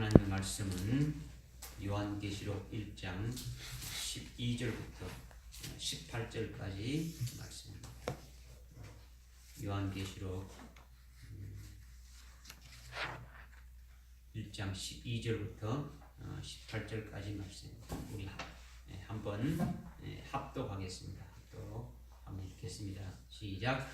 하나님의 말씀은 요한계시록 1장 12절부터 18절까지 말씀입니다. 요한계시록 1장 12절부터 18절까지 말씀입니다. 우리 한번 합독하겠습니다. 합독 한번 읽겠습니다. 시작.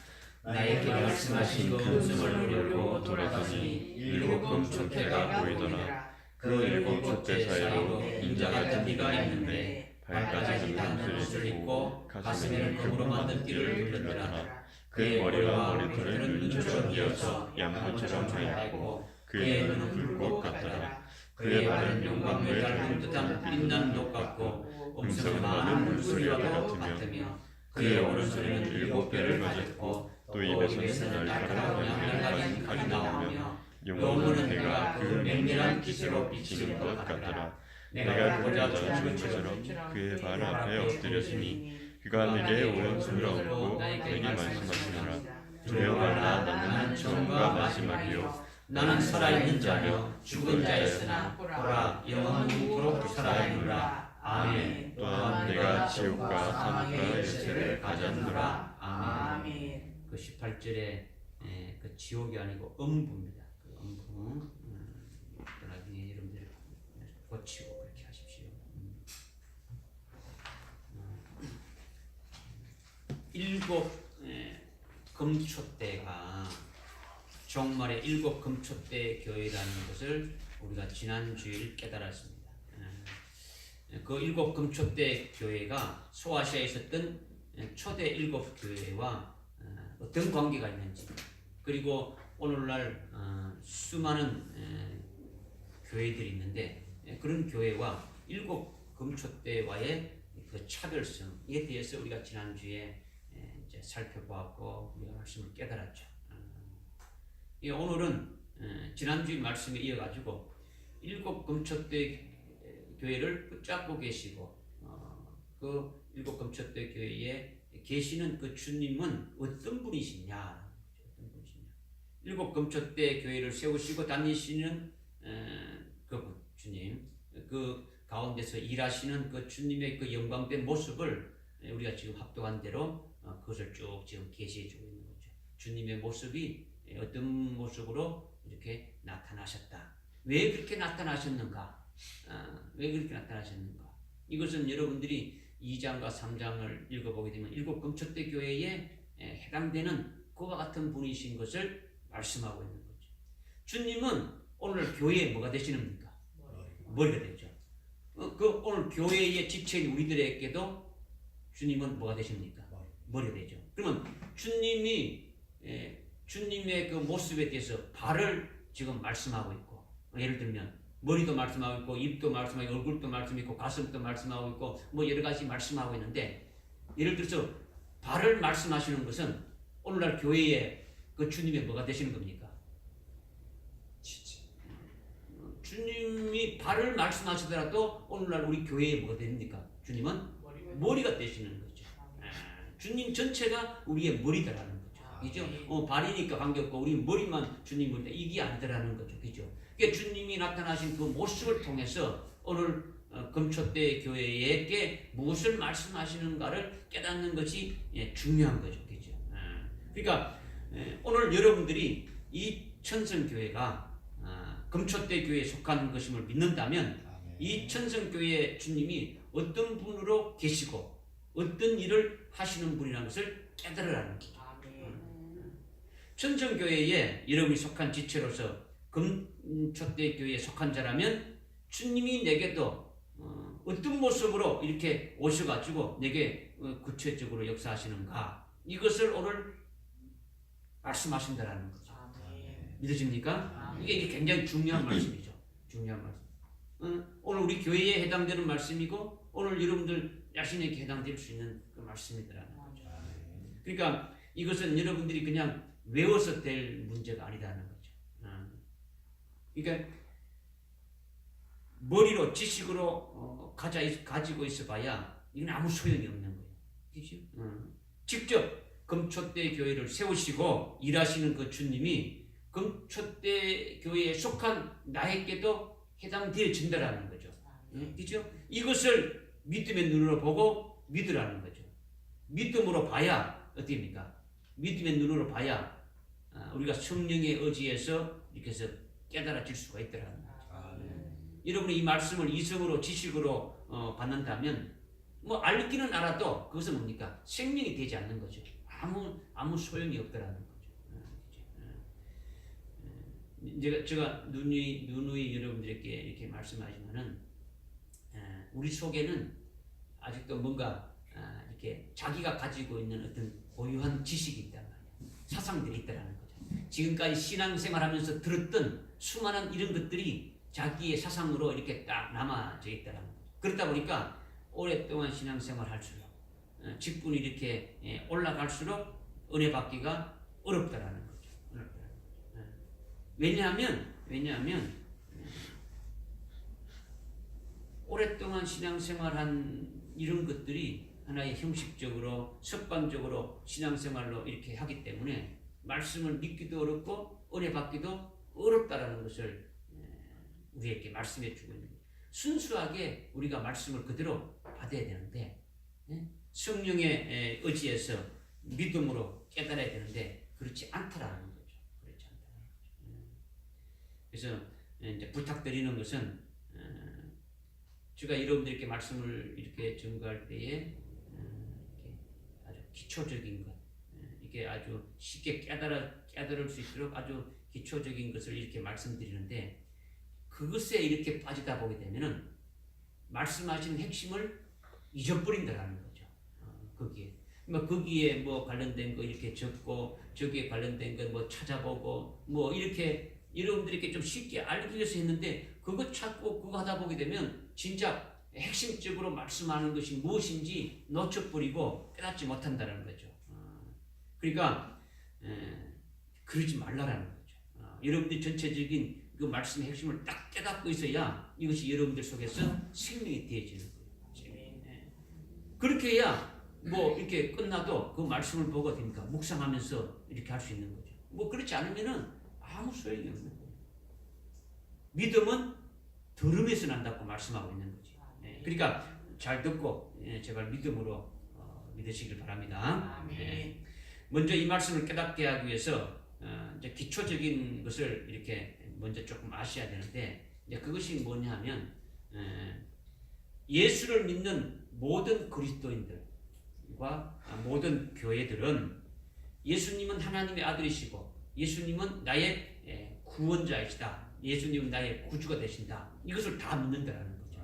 나에게 말씀하신 그 음성을 보려고 돌아가니 일곱 금촛대가 보이더라. 그 일곱 촛대 사이로 인자 같은 이가 있는데 발까지 닿는 옷을 입고 가슴에는 금으로 만든 띠를 둘렀더라. 그의 머리와 머리털은 눈처럼 이어서 양털처럼 하얗고 그의 눈은 불꽃 같더라. 그의 발은 용광로에 닳은 듯한 빛나는 녹 같고 음성은 많은 물소리와도 같으며 그의 오른손에는 일곱 뼈를 가졌고 또 입에서는 날카로운 양날같은 칼이 나오며 용문은 내가 그 맹렬한 빛으로 비치는 것 같더라. 내가 보자마자 죽은 것처럼 그의 발 앞에 엎드렸으니 그가 내게 오른손을 얹고 내게 말씀하시노라. 두려워 말라. 나는 처음과 마지막이요 나는 살아있는 자며 죽은 자였으나 보라 영원토록 살아있노라. 아멘. 또한 내가 지옥과 사망과 열쇠를 가졌노라. 아멘. 그 18절에 그 지옥이 아니고 음부입니다. 그 음부 나중에 여러분들이 고치고 그렇게 하십시오. 일곱 금촛대가 종말의 일곱 금촛대 교회라는 것을 우리가 지난 주일 깨달았습니다. 그 일곱 금촛대 교회가 소아시아에 있었던 초대 일곱 교회와 어떤 관계가 있는지, 그리고 오늘날 수많은 교회들이 있는데 그런 교회와 일곱 금촛대와의 그 차별성에 대해서 우리가 지난주에 이제 살펴보았고 우리가 말씀을 깨달았죠. 오늘은 지난주 말씀에 이어가지고 일곱 금촛대 교회를 붙잡고 계시고 그 일곱 금촛대 교회에 계시는 그 주님은 어떤 분이시냐? 일곱 금촛대 교회를 세우시고 다니시는 그분 주님, 그 가운데서 일하시는 그 주님의 그 영광된 모습을 우리가 지금 합독한 대로 그것을 쭉 지금 계시해주고 있는 거죠. 주님의 모습이 어떤 모습으로 이렇게 나타나셨다. 왜 그렇게 나타나셨는가? 왜 그렇게 나타나셨는가? 이것은 여러분들이 2장과 3장을 읽어보게 되면 일곱 금촛대 교회에 해당되는 그와 같은 분이신 것을 말씀하고 있는 거죠. 주님은 오늘 교회에 뭐가 되시는가? 머리가 되죠. 그 오늘 교회의 지체인 우리들에게도 주님은 뭐가 되십니까? 머리가 되죠. 그러면 주님이 주님의 그 모습에 대해서 발을 지금 말씀하고 있고, 예를 들면 머리도 말씀하고 있고, 입도 말씀하고 있고, 얼굴도 말씀하고 있고, 가슴도 말씀하고 있고, 뭐 여러 가지 말씀하고 있는데, 예를 들어서 발을 말씀하시는 것은 오늘날 교회에 그 주님의 뭐가 되시는 겁니까? 주님이 발을 말씀하시더라도 오늘날 우리 교회에 뭐가 됩니까? 주님은 머리가 되시는 거죠. 주님 전체가 우리의 머리다라는 거죠. 그죠? 발이니까 관계없고 우리 머리만 주님 머리다 이게 아니더라는 거죠. 그죠? 그러니까 주님이 나타나신 그 모습을 통해서 오늘 금촛대 교회에게 무엇을 말씀하시는가를 깨닫는 것이 중요한 거죠. 그죠? 그러니까 오늘 여러분들이 이 천성교회가 금촛대 교회에 속한 것임을 믿는다면 이 천성교회 주님이 어떤 분으로 계시고 어떤 일을 하시는 분이라는 것을 깨달으라는 거죠. 천성교회에 여러분이 속한 지체로서 금촛대 교회에 속한 자라면 주님이 내게도 어떤 모습으로 이렇게 오셔가지고 내게 구체적으로 역사하시는가, 이것을 오늘 말씀하신다라는 거죠. 믿으십니까? 이게 굉장히 중요한 말씀이죠. 중요한 말씀. 오늘 우리 교회에 해당되는 말씀이고 오늘 여러분들 자신에게 해당될 수 있는 그 말씀이더라는 거죠. 그러니까 이것은 여러분들이 그냥 외워서 될 문제가 아니라는 거죠. 그러니까 머리로 지식으로 가지고 있어봐야 이건 아무 소용이 없는 거예요. 그렇죠? 직접 금촛대 교회를 세우시고 일하시는 그 주님이 금촛대 교회에 속한 나에게도 해당되어진다라는 거죠. 그죠? 이것을 믿음의 눈으로 보고 믿으라는 거죠. 믿음으로 봐야 어떻게입니까? 믿음의 눈으로 봐야 우리가 성령의 의지에서 이렇게 해서 깨달아질 수가 있더라는 거죠. 여러분이 이 말씀을 이성으로 지식으로 받는다면 뭐 알기는 알아도 그것은 뭡니까? 생명이 되지 않는 거죠. 아무 소용이 없더라는 거죠. 제가 누누이 여러분들에게 이렇게 말씀하지만은 우리 속에는 아직도 뭔가 이렇게 자기가 가지고 있는 어떤 고유한 지식이 있단 말이에요. 사상들이 있다라는 거죠. 지금까지 신앙생활하면서 들었던 수많은 이런 것들이 자기의 사상으로 이렇게 딱 남아져 있다라는 거죠. 그러다 보니까 오랫동안 신앙생활 할수록 직분이 이렇게 올라갈수록 은혜 받기가 어렵다라는 거죠. 왜냐하면 오랫동안 신앙생활한 이런 것들이 하나의 형식적으로 습관적으로 신앙생활로 이렇게 하기 때문에 말씀을 믿기도 어렵고 은혜 받기도 어렵다라는 것을 우리에게 말씀해 주고 있는 거예요. 순수하게 우리가 말씀을 그대로 받아야 되는데 성령의 의지에서 믿음으로 깨달아야 되는데 그렇지 않다라는 거죠. 그렇지 않다라는 거죠. 그래서 이제 부탁드리는 것은 제가 여러분들께 말씀을 이렇게 전가할 때에 이렇게 아주 기초적인 것, 이게 아주 쉽게 깨달을 수 있도록 아주 기초적인 것을 이렇게 말씀드리는데 그것에 이렇게 빠지다 보게 되면은 말씀하시는 핵심을 잊어버린다라는 거죠. 거기에 뭐 관련된 거 이렇게 적고 저기에 관련된 거 뭐 찾아보고 뭐 이렇게 여러분들에게 좀 쉽게 알기 위해서 했는데 그거 찾고 그거 하다 보게 되면 진짜 핵심적으로 말씀하는 것이 무엇인지 놓쳐버리고 깨닫지 못한다는 거죠. 그러니까 그러지 말라라는 거죠. 여러분들이 전체적인 그 말씀의 핵심을 딱 깨닫고 있어야 이것이 여러분들 속에서 생명이 되어지는 거예요. 그렇게 해야 뭐 이렇게 끝나도 그 말씀을 보고 됩니까? 묵상하면서 이렇게 할 수 있는 거죠. 뭐 그렇지 않으면은 아무 소용이 없는 거예요. 믿음은 들음에서 난다고 말씀하고 있는 거지. 그러니까 잘 듣고 제발 믿음으로 믿으시길 바랍니다. 먼저 이 말씀을 깨닫게 하기 위해서 이제 기초적인 것을 이렇게 먼저 조금 아셔야 되는데 이제 그것이 뭐냐면 예수를 믿는 모든 그리스도인들과 모든 교회들은 예수님은 하나님의 아들이시고 예수님은 나의 구원자이시다. 예수님은 나의 구주가 되신다. 이것을 다 믿는다라는 거죠.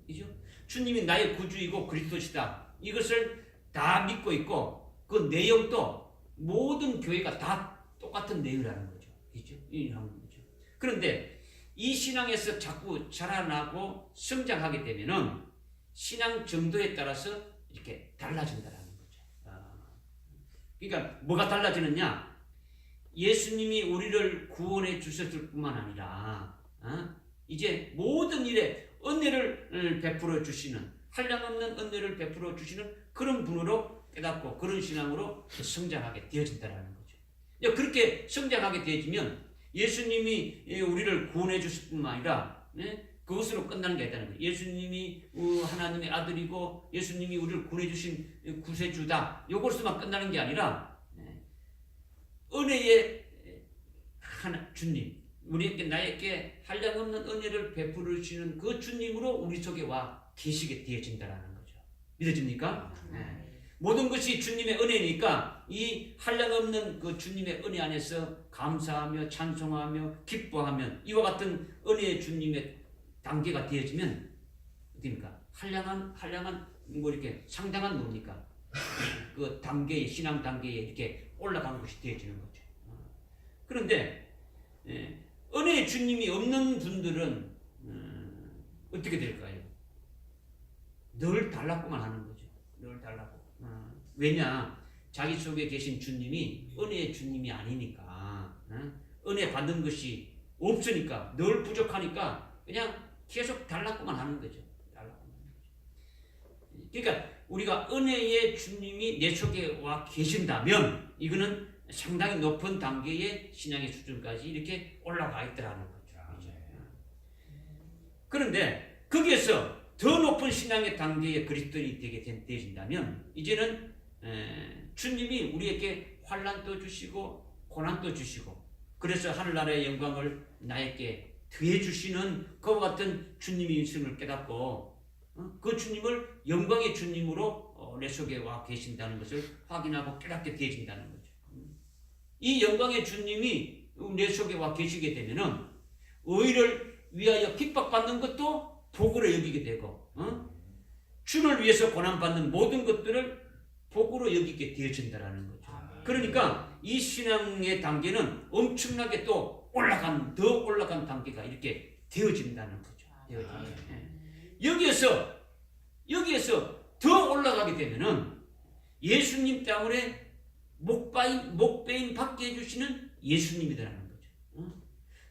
그죠? 주님이 나의 구주이고 그리스도시다. 이것을 다 믿고 있고 그 내용도 모든 교회가 다 똑같은 내용이라는 거죠. 그죠? 이런 거죠. 그런데 이 신앙에서 자꾸 자라나고 성장하게 되면은 신앙 정도에 따라서 이렇게 달라진다라는 거죠. 그러니까 뭐가 달라지느냐? 예수님이 우리를 구원해 주셨을 뿐만 아니라 이제 모든 일에 은혜를 베풀어 주시는 한량없는 은혜를 베풀어 주시는 그런 분으로 깨닫고 그런 신앙으로 성장하게 되어진다라는 거죠. 그렇게 성장하게 되어지면 예수님이 우리를 구원해 주실 뿐만 아니라 그것으로 끝나는 게 아니라는 거예요. 예수님이 하나님의 아들이고 예수님이 우리를 구원해 주신 구세주다. 이것으로만 끝나는 게 아니라 은혜의 주님, 우리에게 나에게 한량없는 은혜를 베풀으시는 그 주님으로 우리 속에 와 계시게 되어진다라는 거죠. 믿어집니까? 모든 것이 주님의 은혜니까 이 한량없는 그 주님의 은혜 안에서 감사하며 찬송하며 기뻐하면 이와 같은 은혜의 주님의 단계가 되어지면 어떻습니까? 한량한 뭐 이렇게 상당한 뭡니까? 그 단계의 신앙 단계에 이렇게 올라간 것이 되어지는 거죠. 그런데 은혜의 주님이 없는 분들은 어떻게 될까요? 늘 달라고만 하는 거죠. 늘 달라고. 왜냐? 자기 속에 계신 주님이 은혜의 주님이 아니니까 은혜 받은 것이 없으니까 늘 부족하니까 그냥 계속 달라고만 하는 거죠. 그러니까 우리가 은혜의 주님이 내 속에 와 계신다면 이거는 상당히 높은 단계의 신앙의 수준까지 이렇게 올라가 있더라는 거죠. 그런데 거기에서 더 높은 신앙의 단계의 그리스도인이 되게 되신다면 이제는 주님이 우리에게 환난도 주시고 고난도 주시고 그래서 하늘나라의 영광을 나에게 더해 주시는 그와 같은 주님의 인생을 깨닫고 그 주님을 영광의 주님으로 내 속에 와 계신다는 것을 확인하고 깨닫게 되어진다는 거죠. 이 영광의 주님이 내 속에 와 계시게 되면은 의를 위하여 핍박받는 것도 복으로 여기게 되고 주를 위해서 고난받는 모든 것들을 복으로 여기게 되어진다는 거죠. 그러니까 이 신앙의 단계는 엄청나게 또 더 올라간 단계가 이렇게 되어진다는 거죠. 여기에서 더 올라가게 되면은 예수님 때문에 목배임 받게 해주시는 예수님이라는 거죠.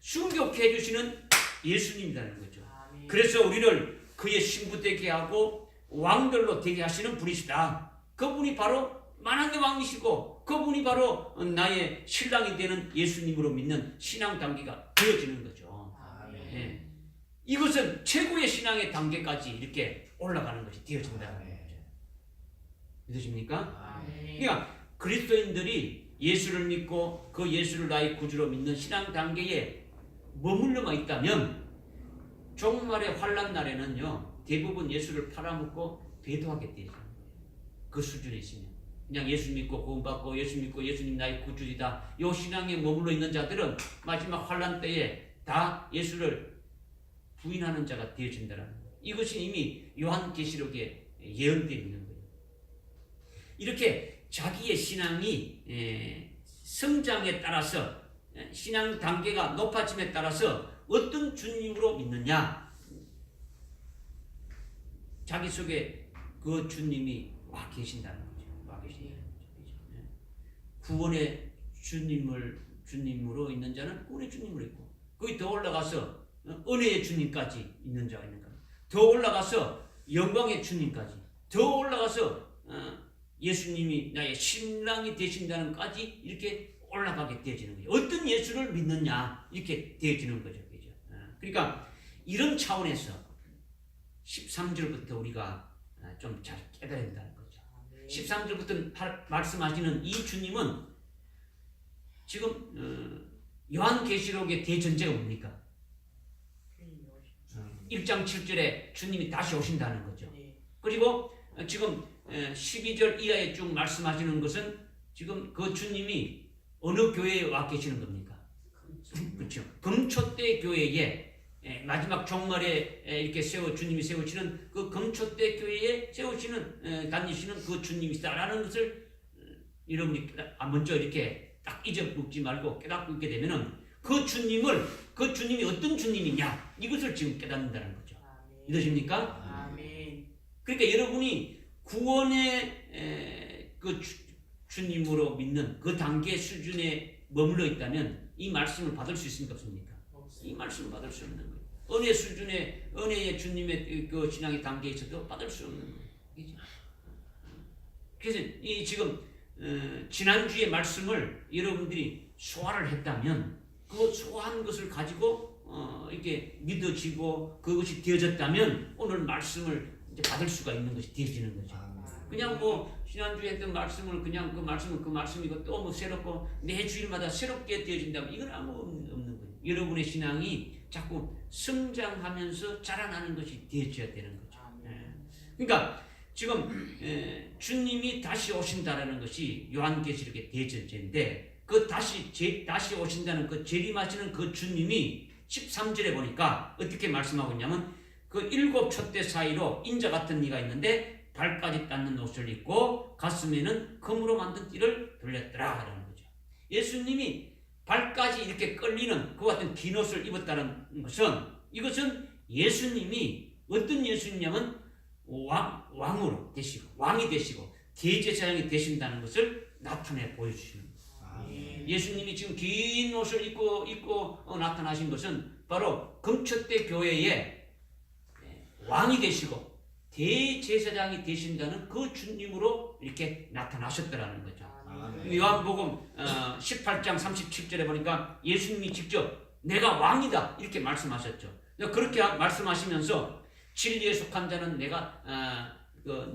순교케 해주시는 예수님이라는 거죠. 그래서 우리를 그의 신부 되게 하고 왕들로 되게 하시는 분이시다. 그분이 바로 만왕의 왕이시고 그분이 바로 나의 신랑이 되는 예수님으로 믿는 신앙 단계가 되어지는 거죠. 네. 이것은 최고의 신앙의 단계까지 이렇게 올라가는 것이 되어진다는 거죠. 믿으십니까? 그러니까 그리스도인들이 예수를 믿고 그 예수를 나의 구주로 믿는 신앙 단계에 머물러만 있다면 종말의 환난 날에는요 대부분 예수를 팔아먹고 배도하게 되죠. 그 수준에 있으면 그냥 예수 믿고 구원받고 예수 믿고 예수님 나의 구주이다. 이 신앙에 머물러 있는 자들은 마지막 환난 때에 다 예수를 부인하는 자가 되어진다는 거예요. 이것이 이미 요한계시록에 예언되어 있는 거예요. 이렇게 자기의 신앙이 성장에 따라서 신앙 단계가 높아짐에 따라서 어떤 주님으로 믿느냐 자기 속에 그 주님이 와 계신다는 거죠. 구원의 주님으로 있는 자는 구원의 주님으로 있고 거기 더 올라가서 은혜의 주님까지 있는 자가 있는 겁니다. 더 올라가서 영광의 주님까지 더 올라가서 예수님이 나의 신랑이 되신다는까지 이렇게 올라가게 되어지는 거죠. 어떤 예수를 믿느냐 이렇게 되어지는 거죠. 그러니까 이런 차원에서 13절부터 우리가 좀 잘 깨달아야 된다는 거죠. 13절부터 말씀하시는 이 주님은 지금 요한계시록의 대전제가 뭡니까? 1장 7절에 주님이 다시 오신다는 거죠. 그리고 지금 12절 이하에 쭉 말씀하시는 것은 지금 그 주님이 어느 교회에 와 계시는 겁니까? 그렇죠. 금초대 교회에 마지막 종말에 이렇게 주님이 세우시는 그 금초대 교회에 세우시는 다니시는 그 주님이시다라는 것을 여러분이 먼저 이렇게 딱 잊어먹지 말고 깨닫고 있게 되면은 그 주님이 어떤 주님이냐 이것을 지금 깨닫는다는 거죠. 믿으십니까? 그러니까 여러분이 구원의 그 주님으로 믿는 그 단계 수준에 머물러 있다면 이 말씀을 받을 수 있습니까? 없습니까? 이 말씀을 받을 수 없는 거예요. 은혜 수준의 은혜의 주님의 그 신앙의 단계에 있어도 받을 수 없는 거예요. 그래서 이 지금 지난주의 말씀을 여러분들이 소화를 했다면 그 소화한 것을 가지고 이렇게 믿어지고 그것이 되어졌다면 오늘 말씀을 이제 받을 수가 있는 것이 되어지는 거죠. 그냥 뭐 지난주에 했던 말씀을 그냥 그 말씀이고 또 뭐 새롭고 매 주일마다 새롭게 되어진다면 이건 아무 없는 거예요. 여러분의 신앙이 자꾸 성장하면서 자라나는 것이 되어져야 되는 거죠. 그러니까 지금 주님이 다시 오신다라는 것이 요한계시록의 대전제인데 그 다시 오신다는 그 재림하시는 그 주님이 13절에 보니까 어떻게 말씀하고 있냐면 그 7 촛대 사이로 인자 같은 이가 있는데 발까지 닿는 옷을 입고 가슴에는 금으로 만든 띠를 돌렸더라 하는 거죠. 예수님이 발까지 이렇게 끌리는 그 같은 긴 옷을 입었다는 것은 이것은 예수님이 어떤 예수님이냐면 왕으로 되시고 왕이 되시고 대제사장이 되신다는 것을 나타내 보여주시는 거예요. 예수님이 지금 긴 옷을 입고 나타나신 것은 바로 금초대 교회의 왕이 되시고 대제사장이 되신다는 그 주님으로 이렇게 나타나셨더라는 거죠. 요한복음 18장 37절에 보니까 예수님이 직접 내가 왕이다 이렇게 말씀하셨죠. 그렇게 말씀하시면서 진리에 속한 자는 내가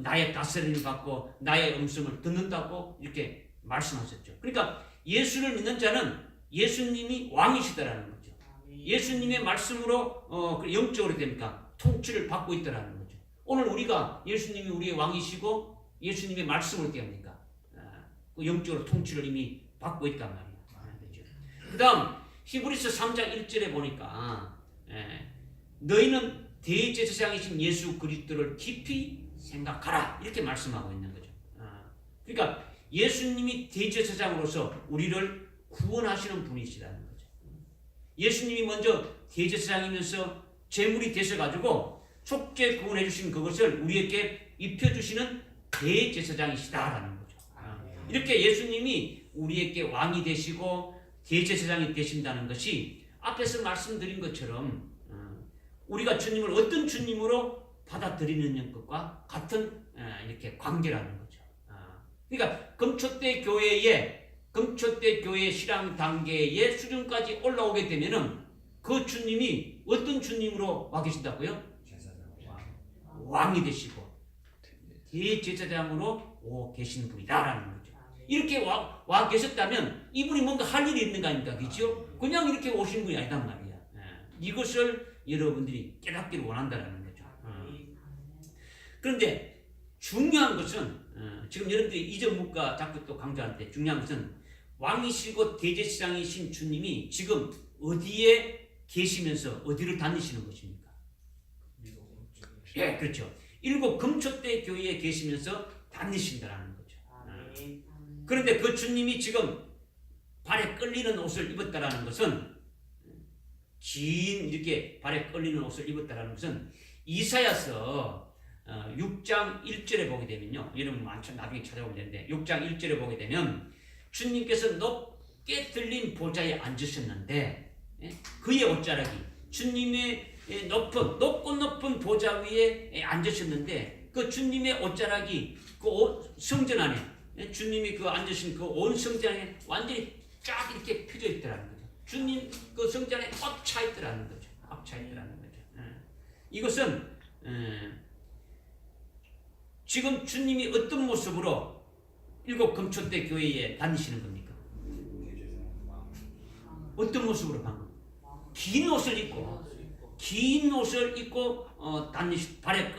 나의 다스림을 받고 나의 음성을 듣는다고 이렇게 말씀하셨죠. 그러니까 예수를 믿는 자는 예수님이 왕이시다라는 거죠. 예수님의 말씀으로 영적으로 됩니까? 통치를 받고 있다라는 거죠. 오늘 우리가 예수님이 우리의 왕이시고 예수님의 말씀을 띄합니까? 영적으로 통치를 이미 받고 있단 말이에요. 그 다음 히브리서 3장 1절에 보니까 너희는 대제사장이신 예수 그리스도를 깊이 생각하라 이렇게 말씀하고 있는 거죠. 그러니까 예수님이 대제사장으로서 우리를 구원하시는 분이시라는 거죠. 예수님이 먼저 대제사장이면서 제물이 되셔가지고 속죄 구원해 주신 그것을 우리에게 입혀주시는 대제사장이시다라는 거죠. 이렇게 예수님이 우리에게 왕이 되시고 대제사장이 되신다는 것이 앞에서 말씀드린 것처럼 우리가 주님을 어떤 주님으로 받아들이는 것과 같은 이렇게 관계라는 거죠. 그러니까 금초대 교회의 신앙 단계의 수준까지 올라오게 되면은 그 주님이 어떤 주님으로 와 계신다고요? 왕이 되시고 대제사장으로 오 계신 분이다라는 거죠. 이렇게 와 계셨다면 이분이 뭔가 할 일이 있는 거 아닙니까? 그렇죠? 그냥 이렇게 오신 분이 아니단 말이야. 이것을 여러분들이 깨닫기를 원한다는 거죠. 그런데 중요한 것은 지금 여러분들이 이전 묵과 자꾸 또 강조하는데 중요한 것은 왕이시고 대제사장이신 주님이 지금 어디에 계시면서 어디를 다니시는 것입니까? 예, 그렇죠. 7 금초대 교회에 계시면서 다니신다는 거죠. 그런데 그 주님이 지금 발에 끌리는 옷을 입었다라는 것은 긴 이렇게 발에 끌리는 옷을 입었다라는 것은 이사야서 6장 1절에 보게 되면요. 여러분 많죠. 나중에 찾아보면 되는데 6장 1절에 보게 되면 주님께서 높게 들린 보좌에 앉으셨는데 그의 옷자락이 주님의 높고 높은 보좌 위에 앉으셨는데 그 주님의 옷자락이 그 성전 안에 주님이 그 앉으신 그 온 성전 안에 완전히 쫙 이렇게 펴져 있더라는 거죠. 주님 그 성전 안에 꽉 차 있더라는 거죠. 꽉 차 있더라는 거죠. 이것은 지금 주님이 어떤 모습으로 7 금초대 교회에 다니시는 겁니까? 어떤 모습으로 방금? 긴 옷을 입고 발에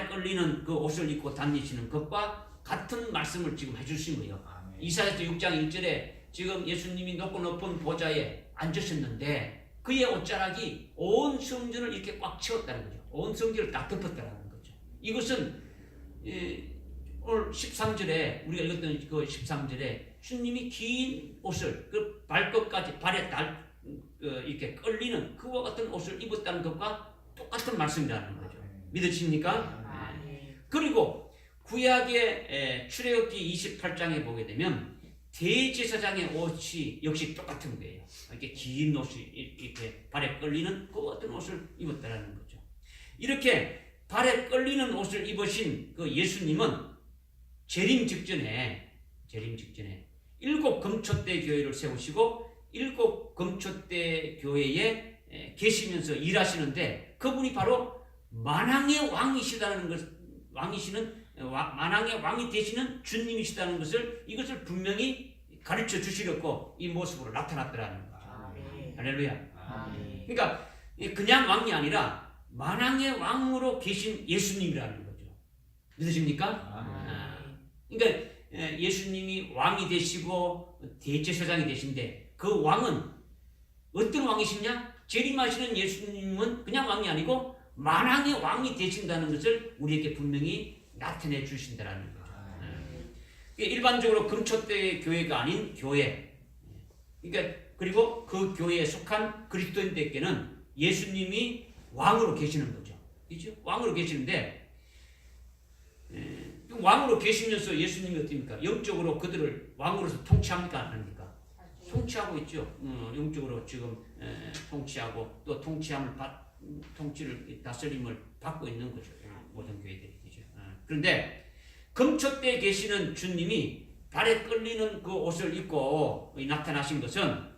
끌리는 그 옷을 입고 다니시는 것과 같은 말씀을 지금 해주신 거예요. 이사야서 6장 1절에 지금 예수님이 높은 보좌에 앉으셨는데 그의 옷자락이 온 성전을 이렇게 꽉 채웠다는 거죠. 온 성전을 다 덮었다는 거죠. 이것은 오늘 13절에 우리가 읽었던 그 13절에 주님이 긴 옷을 그 발끝까지 발에 이렇게 끌리는 그와 같은 옷을 입었다는 것과 똑같은 말씀이라는 거죠. 믿으십니까? 그리고 구약의 출애굽기 28장에 보게 되면 대제사장의 옷이 역시 똑같은 거예요. 이렇게 긴 옷이 이렇게 발에 끌리는 그 같은 옷을 입었다는 거죠. 이렇게 발에 끌리는 옷을 입으신 그 예수님은 재림 직전에 7 금초대 교회를 세우시고 7 금초대 교회에 계시면서 일하시는데 그분이 바로 만왕의 왕이시다는 것, 만왕의 왕이 되시는 주님이시다는 것을 이것을 분명히 가르쳐 주시려고 이 모습으로 나타났더라는 거죠. 할렐루야. 그러니까 그냥 왕이 아니라 만왕의 왕으로 계신 예수님이라는 거죠. 믿으십니까? 그러니까 예수님이 왕이 되시고 대제사장이 되신데 그 왕은 어떤 왕이시냐? 재림하시는 예수님은 그냥 왕이 아니고 만왕의 왕이 되신다는 것을 우리에게 분명히 나타내 주신다는 거죠. 일반적으로 금초대 교회가 아닌 교회, 그러니까 그리고 그 교회에 속한 그리스도인들께는 예수님이 왕으로 계시는 거죠. 그렇죠? 왕으로 계시는데 왕으로 계시면서 예수님이 어떻습니까? 영적으로 그들을 왕으로서 통치합니까? 안 합니까? 통치하고 있죠. 영적으로 지금 통치하고 또 통치를 다스림을 받고 있는 거죠. 모든 교회들이. 그렇죠? 그런데 금초대에 계시는 주님이 발에 끌리는 그 옷을 입고 나타나신 것은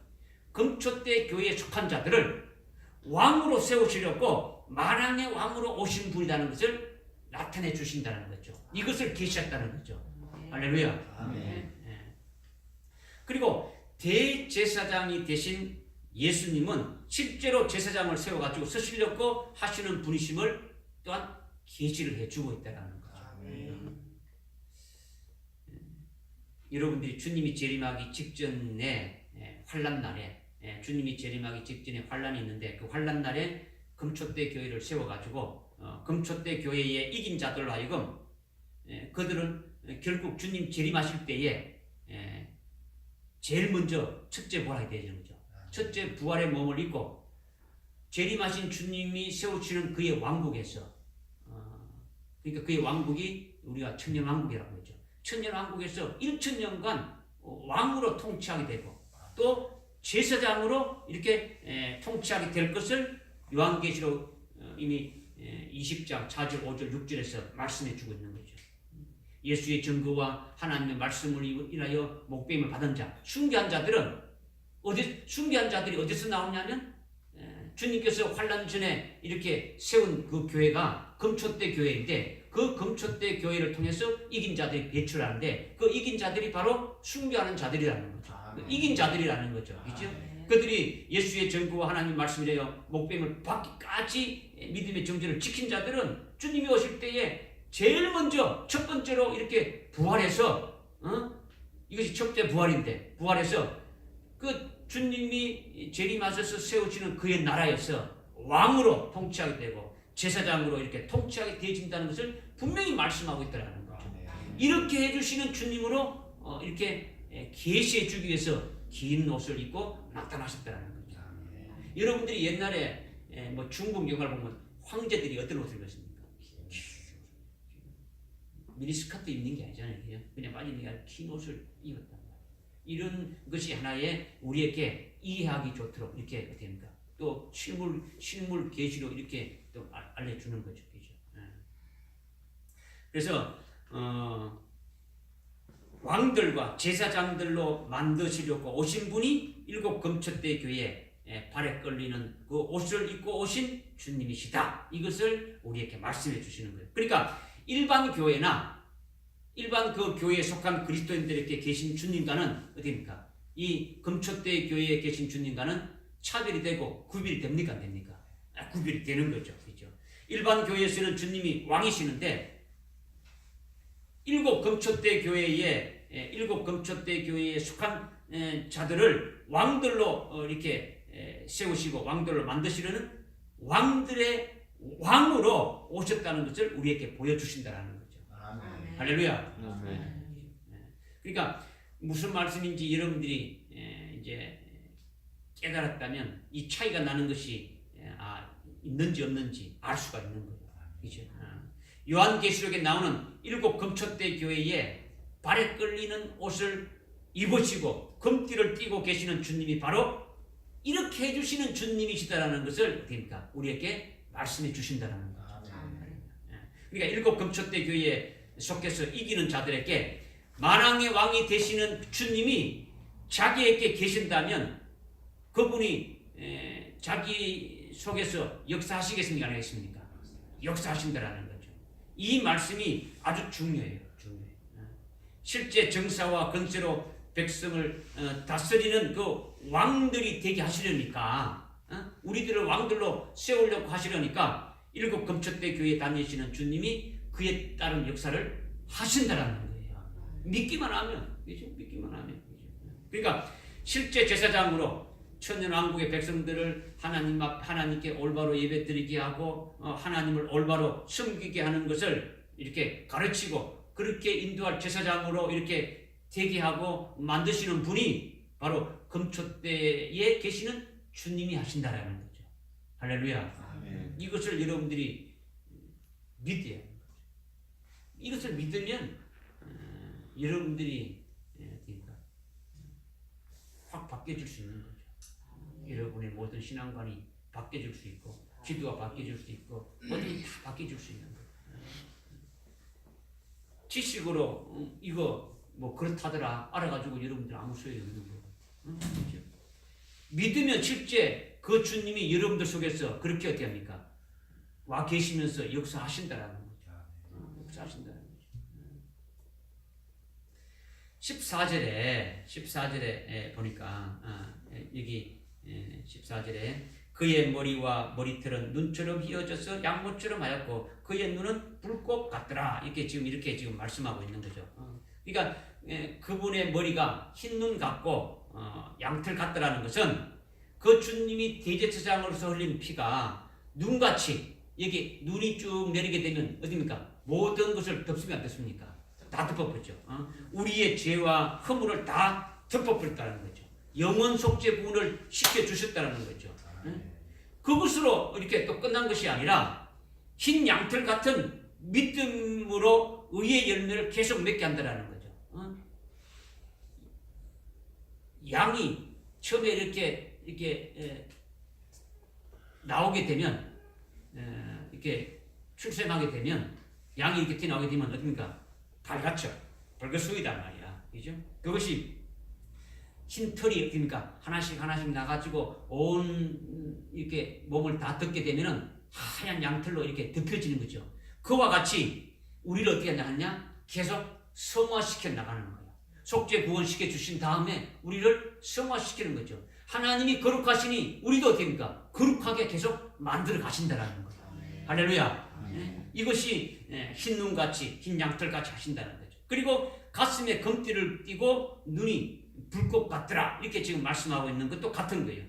금초대 교회에 속한 자들을 왕으로 세우시려고 만왕의 왕으로 오신 분이라는 것을 나타내 주신다는 거죠. 이것을 계시했다는 거죠. 할렐루야. 아멘. 그리고 대제사장이 되신 예수님은 실제로 제사장을 세워가지고 쓰시려고 하시는 분이심을 또한 계시를 해주고 있다는 거죠. 여러분들이 주님이 재림하기 직전에 환란 날에 주님이 재림하기 직전에 환란이 있는데 그 환란 날에 금초대 교회를 세워가지고 금초대 교회에 이긴 자들로 하여금 그들은 결국 주님 재림하실 때에 제일 먼저 첫째 부활하게 되는 거죠. 첫째 부활의 몸을 입고 재림하신 주님이 세우시는 그의 왕국에서 그러니까 그의 왕국이 우리가 천년왕국이라고 하죠. 천년왕국에서 1000년간 왕으로 통치하게 되고 또 제사장으로 이렇게 통치하게 될 것을 요한계시록 이미 20장 4절 5절 6절에서 말씀해 주고 있는 거죠. 예수의 증거와 하나님의 말씀을 인하여 목배임을 받은 자, 순교한 자들이 어디서 나오냐면 주님께서 환란 전에 이렇게 세운 그 교회가 금초대 교회인데 그 금초대 교회를 통해서 이긴 자들이 배출하는데 그 이긴 자들이 바로 순교하는 자들이라는 거죠. 이긴 자들이라는 거죠. 그렇죠? 그들이 예수의 증거와 하나님의 말씀을 인하여 목배임을 받기까지 믿음의 정죄를 지킨 자들은 주님이 오실 때에 제일 먼저 첫 번째로 이렇게 부활해서 이것이 첫째 부활인데 부활해서 그 주님이 재림하셔서 세우시는 그의 나라에서 왕으로 통치하게 되고 제사장으로 이렇게 통치하게 되어진다는 것을 분명히 말씀하고 있다는 거죠. 이렇게 해주시는 주님으로 이렇게 계시해 주기 위해서 긴 옷을 입고 나타나셨다는 거죠. 여러분들이 옛날에 뭐 중국 영화를 보면 황제들이 어떤 옷을 입었습니까? 미니스커트 입는 게 아니잖아요. 그냥 빠지는 게 아니라 긴 옷을 입었단 말이에요. 이런 것이 하나의 우리에게 이해하기 좋도록 이렇게 됩니다. 또 실물 계시로 이렇게 또 알려주는 거죠. 그죠? 그래서 왕들과 제사장들로 만드시려고 오신 분이 일곱 금초대 교회에 발에 끌리는 그 옷을 입고 오신 주님이시다. 이것을 우리에게 말씀해 주시는 거예요. 그러니까 일반 교회나 일반 그 교회에 속한 그리스도인들에게 계신 주님과는 어디입니까? 이 금초대 교회에 계신 주님과는 차별이 되고 구별이 됩니까? 안 됩니까? 구별이 되는 거죠. 그렇죠? 일반 교회에서는 주님이 왕이시는데 일곱 금초대 교회에 속한 자들을 왕들로 이렇게 세우시고 왕들로 만드시려는 왕들의 왕으로 오셨다는 것을 우리에게 보여주신다는 거죠. 아멘. 할렐루야. 아멘. 그러니까 무슨 말씀인지 여러분들이 이제 깨달았다면 이 차이가 나는 것이 있는지 없는지 알 수가 있는 거예요. 그렇죠? 요한계시록에 나오는 일곱 금초대 교회에 발에 끌리는 옷을 입으시고 금띠를 띠고 계시는 주님이 바로 이렇게 해주시는 주님이시다라는 것을 그러니까 우리에게 말씀해 주신다는 거죠. 그러니까 일곱 금초대 교회에 속해서 이기는 자들에게 만왕의 왕이 되시는 주님이 자기에게 계신다면 그분이 자기 속에서 역사하시겠습니까? 안 하겠습니까? 역사하신다라는 거죠. 이 말씀이 아주 중요해요. 실제 정사와 권세로 백성을 다스리는 그 왕들이 되게 하시려니까 우리들을 왕들로 세우려고 하시려니까 일곱 금초대 교회에 다니시는 주님이 그에 따른 역사를 하신다라는 거예요. 믿기만 하면, 그죠? 믿기만 하면. 그러니까 실제 제사장으로 천년왕국의 백성들을 하나님께 올바로 예배드리게 하고 하나님을 올바로 섬기게 하는 것을 이렇게 가르치고 그렇게 인도할 제사장으로 이렇게 되게 하고 만드시는 분이 바로 금초대에 계시는 주님이 하신다라는 거죠. 할렐루야. 아멘. 이것을 여러분들이 믿어야 하는 거죠. 이것을 믿으면 여러분들이 확 바뀌어질 수 있는 거죠. 여러분의 모든 신앙관이 바뀌어질 수 있고 기도가 바뀌어질 수 있고 모든 다 바뀌어질 수 있는 거예요. 지식으로 이거 뭐 그렇다더라 알아가지고 여러분들 아무 소용이 없는 거예요. 그렇죠? 믿으면 실제 그 주님이 여러분들 속에서 그렇게 어떻게 합니까? 와 계시면서 역사하신다라는 거죠. 역사하신다는 거죠. 14절에 보니까 여기 14절에 그의 머리와 머리털은 눈처럼 휘어져서 양모처럼 하였고 그의 눈은 불꽃 같더라. 이렇게 지금 말씀하고 있는 거죠. 그러니까 그분의 머리가 흰 눈 같고 양털 같더라는 것은 그 주님이 대제사장으로서 흘린 피가 눈같이 여기 눈이 쭉 내리게 되면 어디입니까? 모든 것을 덮으면 안 됐습니까? 다 덮어버렸죠. 우리의 죄와 허물을 다 덮어버렸다는 거죠. 영원 속죄 부분을 시켜주셨다는 거죠. 그것으로 이렇게 또 끝난 것이 아니라 흰 양털 같은 믿음으로 의의 열매를 계속 맺게 한다는 거죠. 양이 처음에 이렇게 나오게 되면 이렇게 출생하게 되면 양이 이렇게 튀어나오게 되면 어떻습니까? 밝았죠. 벌거수이단 말이야. 그죠? 그것이 흰 털이 어떻습니까? 하나씩 나가지고 온 이렇게 몸을 다 덮게 되면은 하얀 양털로 이렇게 덮여지는 거죠. 그와 같이 우리를 어떻게 하냐? 계속 성화시켜 나가는 거예요. 속죄 구원시켜 주신 다음에 우리를 성화시키는 거죠. 하나님이 거룩하시니 우리도 어떻게 합니까? 거룩하게 계속 만들어 가신다라는 거예요. 할렐루야. 이것이 흰 눈같이 흰 양털같이 하신다는 거죠. 그리고 가슴에 검띠를 띠고 눈이 불꽃 같더라. 이렇게 지금 말씀하고 있는 것도 같은 거예요.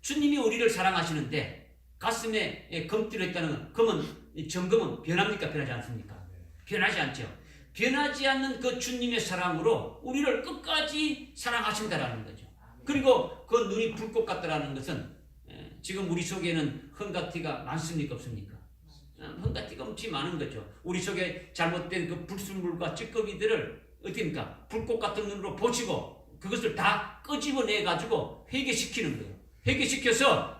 주님이 우리를 사랑하시는데 가슴에 검띠를 했다는 검은 정금은 변합니까? 변하지 않습니까? 변하지 않죠. 변하지 않는 그 주님의 사랑으로 우리를 끝까지 사랑하신다라는 거죠. 그리고 그 눈이 불꽃 같다라는 것은 지금 우리 속에는 헝가티가 많습니까? 없습니까? 헝가티가 엄청 많은 거죠. 우리 속에 잘못된 그 불순물과 찌꺼기들을 어떻습니까? 불꽃 같은 눈으로 보시고 그것을 다 끄집어내 가지고 회개시키는 거예요. 회개시켜서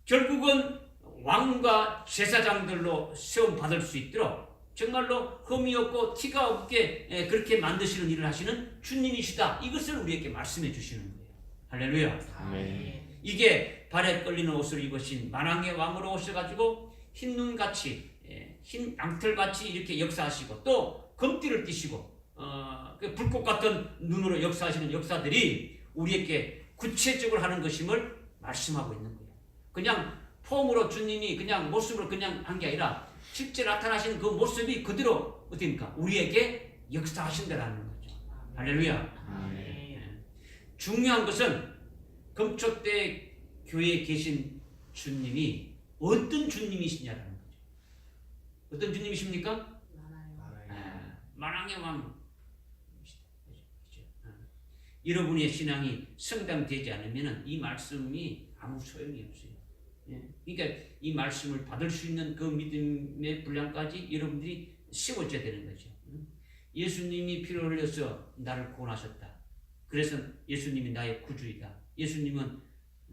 결국은 왕과 제사장들로 세움 받을 수 있도록 정말로 흠이 없고 티가 없게 그렇게 만드시는 일을 하시는 주님이시다. 이것을 우리에게 말씀해 주시는 거예요. 할렐루야. 아멘. 이게 발에 끌리는 옷을 입으신 만왕의 왕으로 오셔가지고 흰 눈같이 흰 양털같이 이렇게 역사하시고 또 검띠를 띠시고 그 불꽃 같은 눈으로 역사하시는 역사들이 우리에게 구체적으로 하는 것임을 말씀하고 있는 거예요. 그냥 폼으로 주님이 그냥 모습으로 그냥 한 게 아니라 실제 나타나시는 그 모습이 그대로 어떻습니까? 우리에게 역사하신다라는 거죠. 할렐루야. 아멘. 중요한 것은 금초대 교회에 계신 주님이 어떤 주님이시냐라는 거죠. 어떤 주님이십니까? 만왕의 왕. 여러분의 신앙이 성장되지 않으면 이 말씀이 아무 소용이 없어요. 그러니까 이 말씀을 받을 수 있는 그 믿음의 분량까지 여러분들이 세워져야 되는 거죠. 예수님이 피를 흘려서 나를 구원하셨다. 그래서 예수님이 나의 구주이다. 예수님은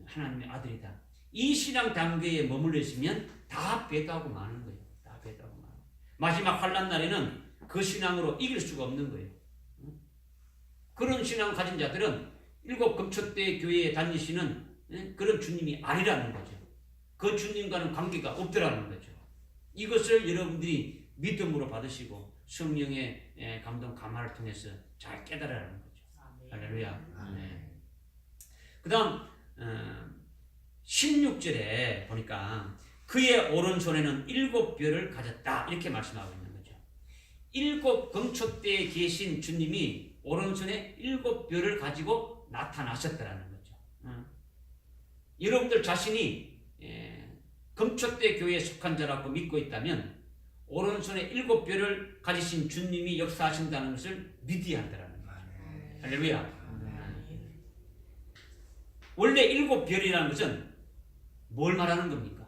하나님의 아들이다. 이 신앙 단계에 머물러 있으면 다 배도하고 마는 거예요. 다 배도하고 마는 거예요. 마지막 환난 날에는 그 신앙으로 이길 수가 없는 거예요. 그런 신앙을 가진 자들은 일곱 금초대 교회에 다니시는 그런 주님이 아니라는 거죠. 그 주님과는 관계가 없더라는 거죠. 이것을 여러분들이 믿음으로 받으시고 성령의 감동 감화를 통해서 잘 깨달으라는 거죠. 할렐루야. 그 다음 16절에 보니까 그의 오른손에는 7뼈를 가졌다 이렇게 말씀하고 있는 거죠. 7 금초대에 계신 주님이 오른손에 7뼈를 가지고 나타나셨다라는 거죠. 여러분들 자신이 금초대 교회에 속한 자라고 믿고 있다면 오른손에 7뼈를 가지신 주님이 역사하신다는 것을 믿어야 한다는 거죠. 할렐루야. 원래 7별이라는 것은 뭘 말하는 겁니까?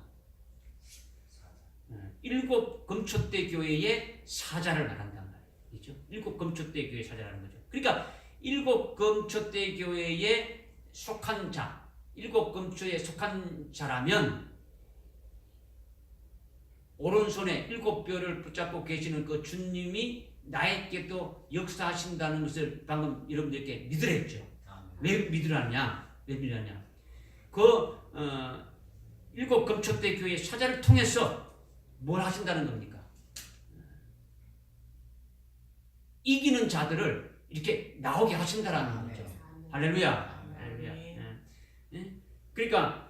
7 금초대 교회의 사자를 말한단 말이죠. 7 금초대 교회의 사자라는 거죠. 그러니까 7 금초대 교회에 속한 자, 7 금초에 속한 자라면 오른손에 7뼈를 붙잡고 계시는 그 주님이 나에게도 역사하신다는 것을 방금 여러분들께 믿으라 했죠. 왜 믿으라냐? 웬일이냐? 일곱 금초대 교회 사자를 통해서 뭘 하신다는 겁니까? 이기는 자들을 이렇게 나오게 하신다라는 거죠. 할렐루야. 할렐루야. 예? 그러니까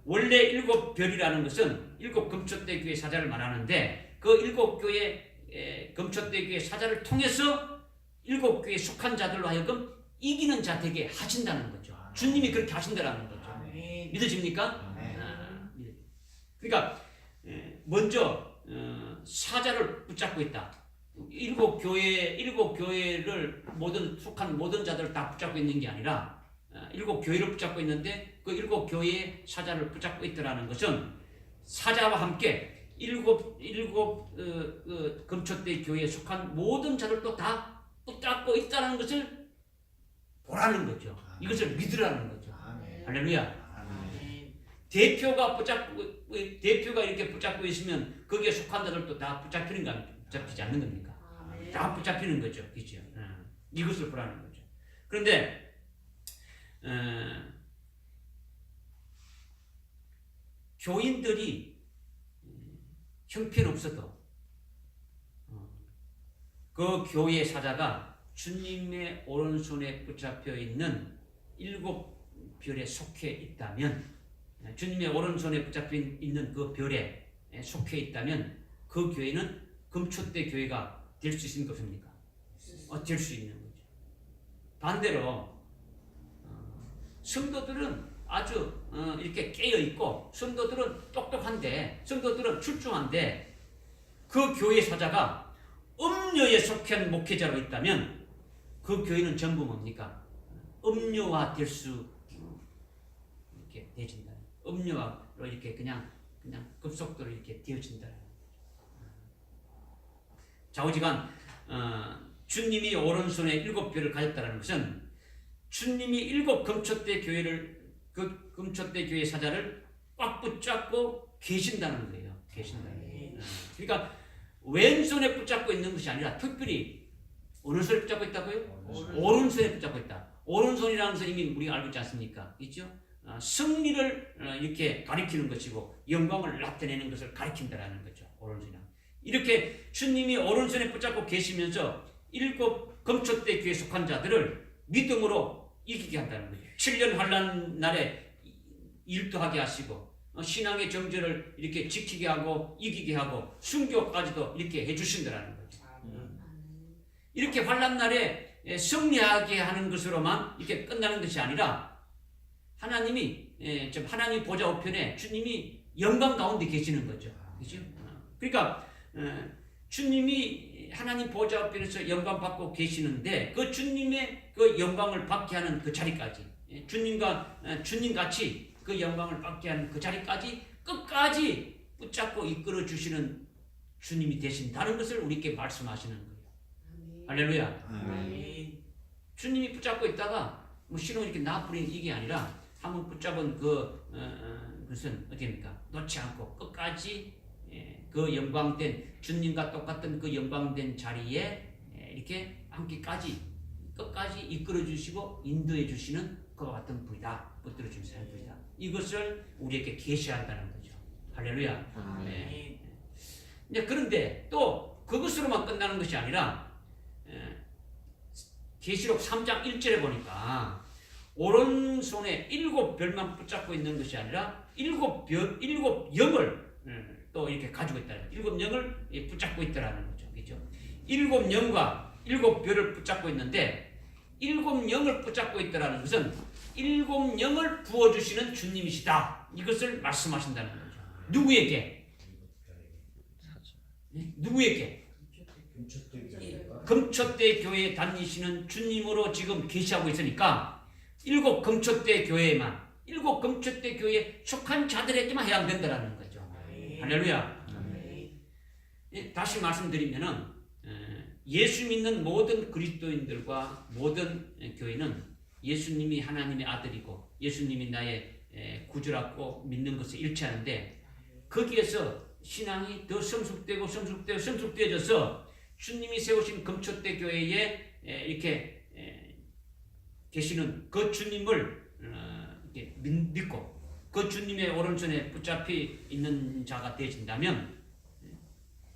원래 일곱 별이라는 것은 일곱 금초대 교회 사자를 말하는데 그 일곱 교회 금초대 교회 사자를 통해서 일곱 교회에 속한 자들로 하여금 이기는 자 되게 하신다는 거죠. 주님이 그렇게 하신다라는 거죠. 믿어집니까? 그러니까 먼저 사자를 붙잡고 있다. 일곱 교회를 속한 모든 자들을 다 붙잡고 있는 게 아니라 일곱 교회를 붙잡고 있는데 그 일곱 교회의 사자를 붙잡고 있더라는 것은 사자와 함께 일곱 금초대 교회에 속한 모든 자들도 다 붙잡고 있다는 것을 보라는 거죠. 이것을 믿으라는 거죠. 할렐루야. 대표가 이렇게 붙잡고 있으면 거기에 속한 자들도 다 붙잡히는가 붙잡히지 않는 겁니까? 다 붙잡히는 거죠. 그렇죠? 이것을 보라는 거죠. 그런데 교인들이 형편없어도 그 교회의 사자가 주님의 오른손에 붙잡혀 있는 일곱 별에 속해 있다면, 주님의 오른손에 붙잡혀 있는 그 별에 속해 있다면 그 교회는 금초대 교회가 될 수 있는 것입니까? 될 수 있는 거죠. 반대로 성도들은 아주 이렇게 깨어 있고 성도들은 똑똑한데 성도들은 출중한데 그 교회 사자가 음료에 속한 목회자로 있다면 그 교회는 전부 뭡니까? 음료화 될 수 이렇게 되어진다. 음료화로 이렇게 그냥 급속도로 이렇게 되어진다. 좌우지간 주님이 오른손에 일곱 별을 가졌다는 것은 주님이 일곱 금초대 교회를 그 금초대 교회 사자를 꽉 붙잡고 계신다는 거예요. 계신다는 거예요. 그러니까 왼손에 붙잡고 있는 것이 아니라 특별히 어느 손에 붙잡고 있다고요? 오른손에 붙잡고 있다. 오른손이라는 것은 이미 우리가 알고 있지 않습니까? 있죠? 승리를 이렇게 가리키는 것이고 영광을 나타내는 것을 가리킨다라는 거죠. 오른손이랑. 이렇게 주님이 오른손에 붙잡고 계시면서 일곱 금초대 교회에 속한 자들을 믿음으로 이기게 한다는 거죠. 7년 환난 날에 일도하게 하시고 신앙의 정절을 이렇게 지키게 하고 이기게 하고 순교까지도 이렇게 해주신다는 거죠. 이렇게 환난 날에 승리하게 하는 것으로만 이렇게 끝나는 것이 아니라 하나님이 하나님 보좌 우편에 주님이 영광 가운데 계시는 거죠. 그렇죠? 그러니까 주님이 하나님 보좌 우편에서 영광 받고 계시는데 그 주님의 그 영광을 받게 하는 그 자리까지 주님 같이 그 영광을 받게 하는 그 자리까지 끝까지 붙잡고 이끌어 주시는 주님이 되신다는 것을 우리에게 말씀하시는 거예요. 할렐루야. 주님이 붙잡고 있다가 신호 이렇게 놔버린 이게 아니라 한번 붙잡은 그것은 어떻습니까? 놓지 않고 끝까지 그 영광된 주님과 똑같은 그 영광된 자리에 이렇게 함께까지 끝까지 이끌어 주시고 인도해 주시는 그와 같은 분이다. 붙들어 주시는 분이다. 이것을 우리에게 계시한다는 거죠. 할렐루야. 그런데 또 그것으로만 끝나는 것이 아니라 계시록 3장 1절에 보니까 오른손에 일곱 별만 붙잡고 있는 것이 아니라 일곱 영을 또 이렇게 가지고 있다는 거죠. 일곱 영을 붙잡고 있다라는 거죠. 그렇죠? 일곱 영과 일곱 별을 붙잡고 있는데 일곱 영을 붙잡고 있다라는 것은 일곱 영을 부어주시는 주님이시다. 이것을 말씀하신다는 거죠. 누구에게? 누구에게? 금초대 교회에 다니시는 주님으로 지금 계시하고 있으니까 일곱 금초대 교회에만 일곱 금초대 교회에 속한 자들에게만 해당된다라는 거죠. 할렐루야. 다시 말씀드리면은 예수 믿는 모든 그리스도인들과 모든 교회는 예수님이 하나님의 아들이고 예수님이 나의 구주라고 믿는 것을 일치하는데 거기에서 신앙이 더 성숙되어져서 주님이 세우신 금초대 교회에 이렇게 계시는 그 주님을 믿고 그 주님의 오른손에 붙잡혀 있는 자가 되어진다면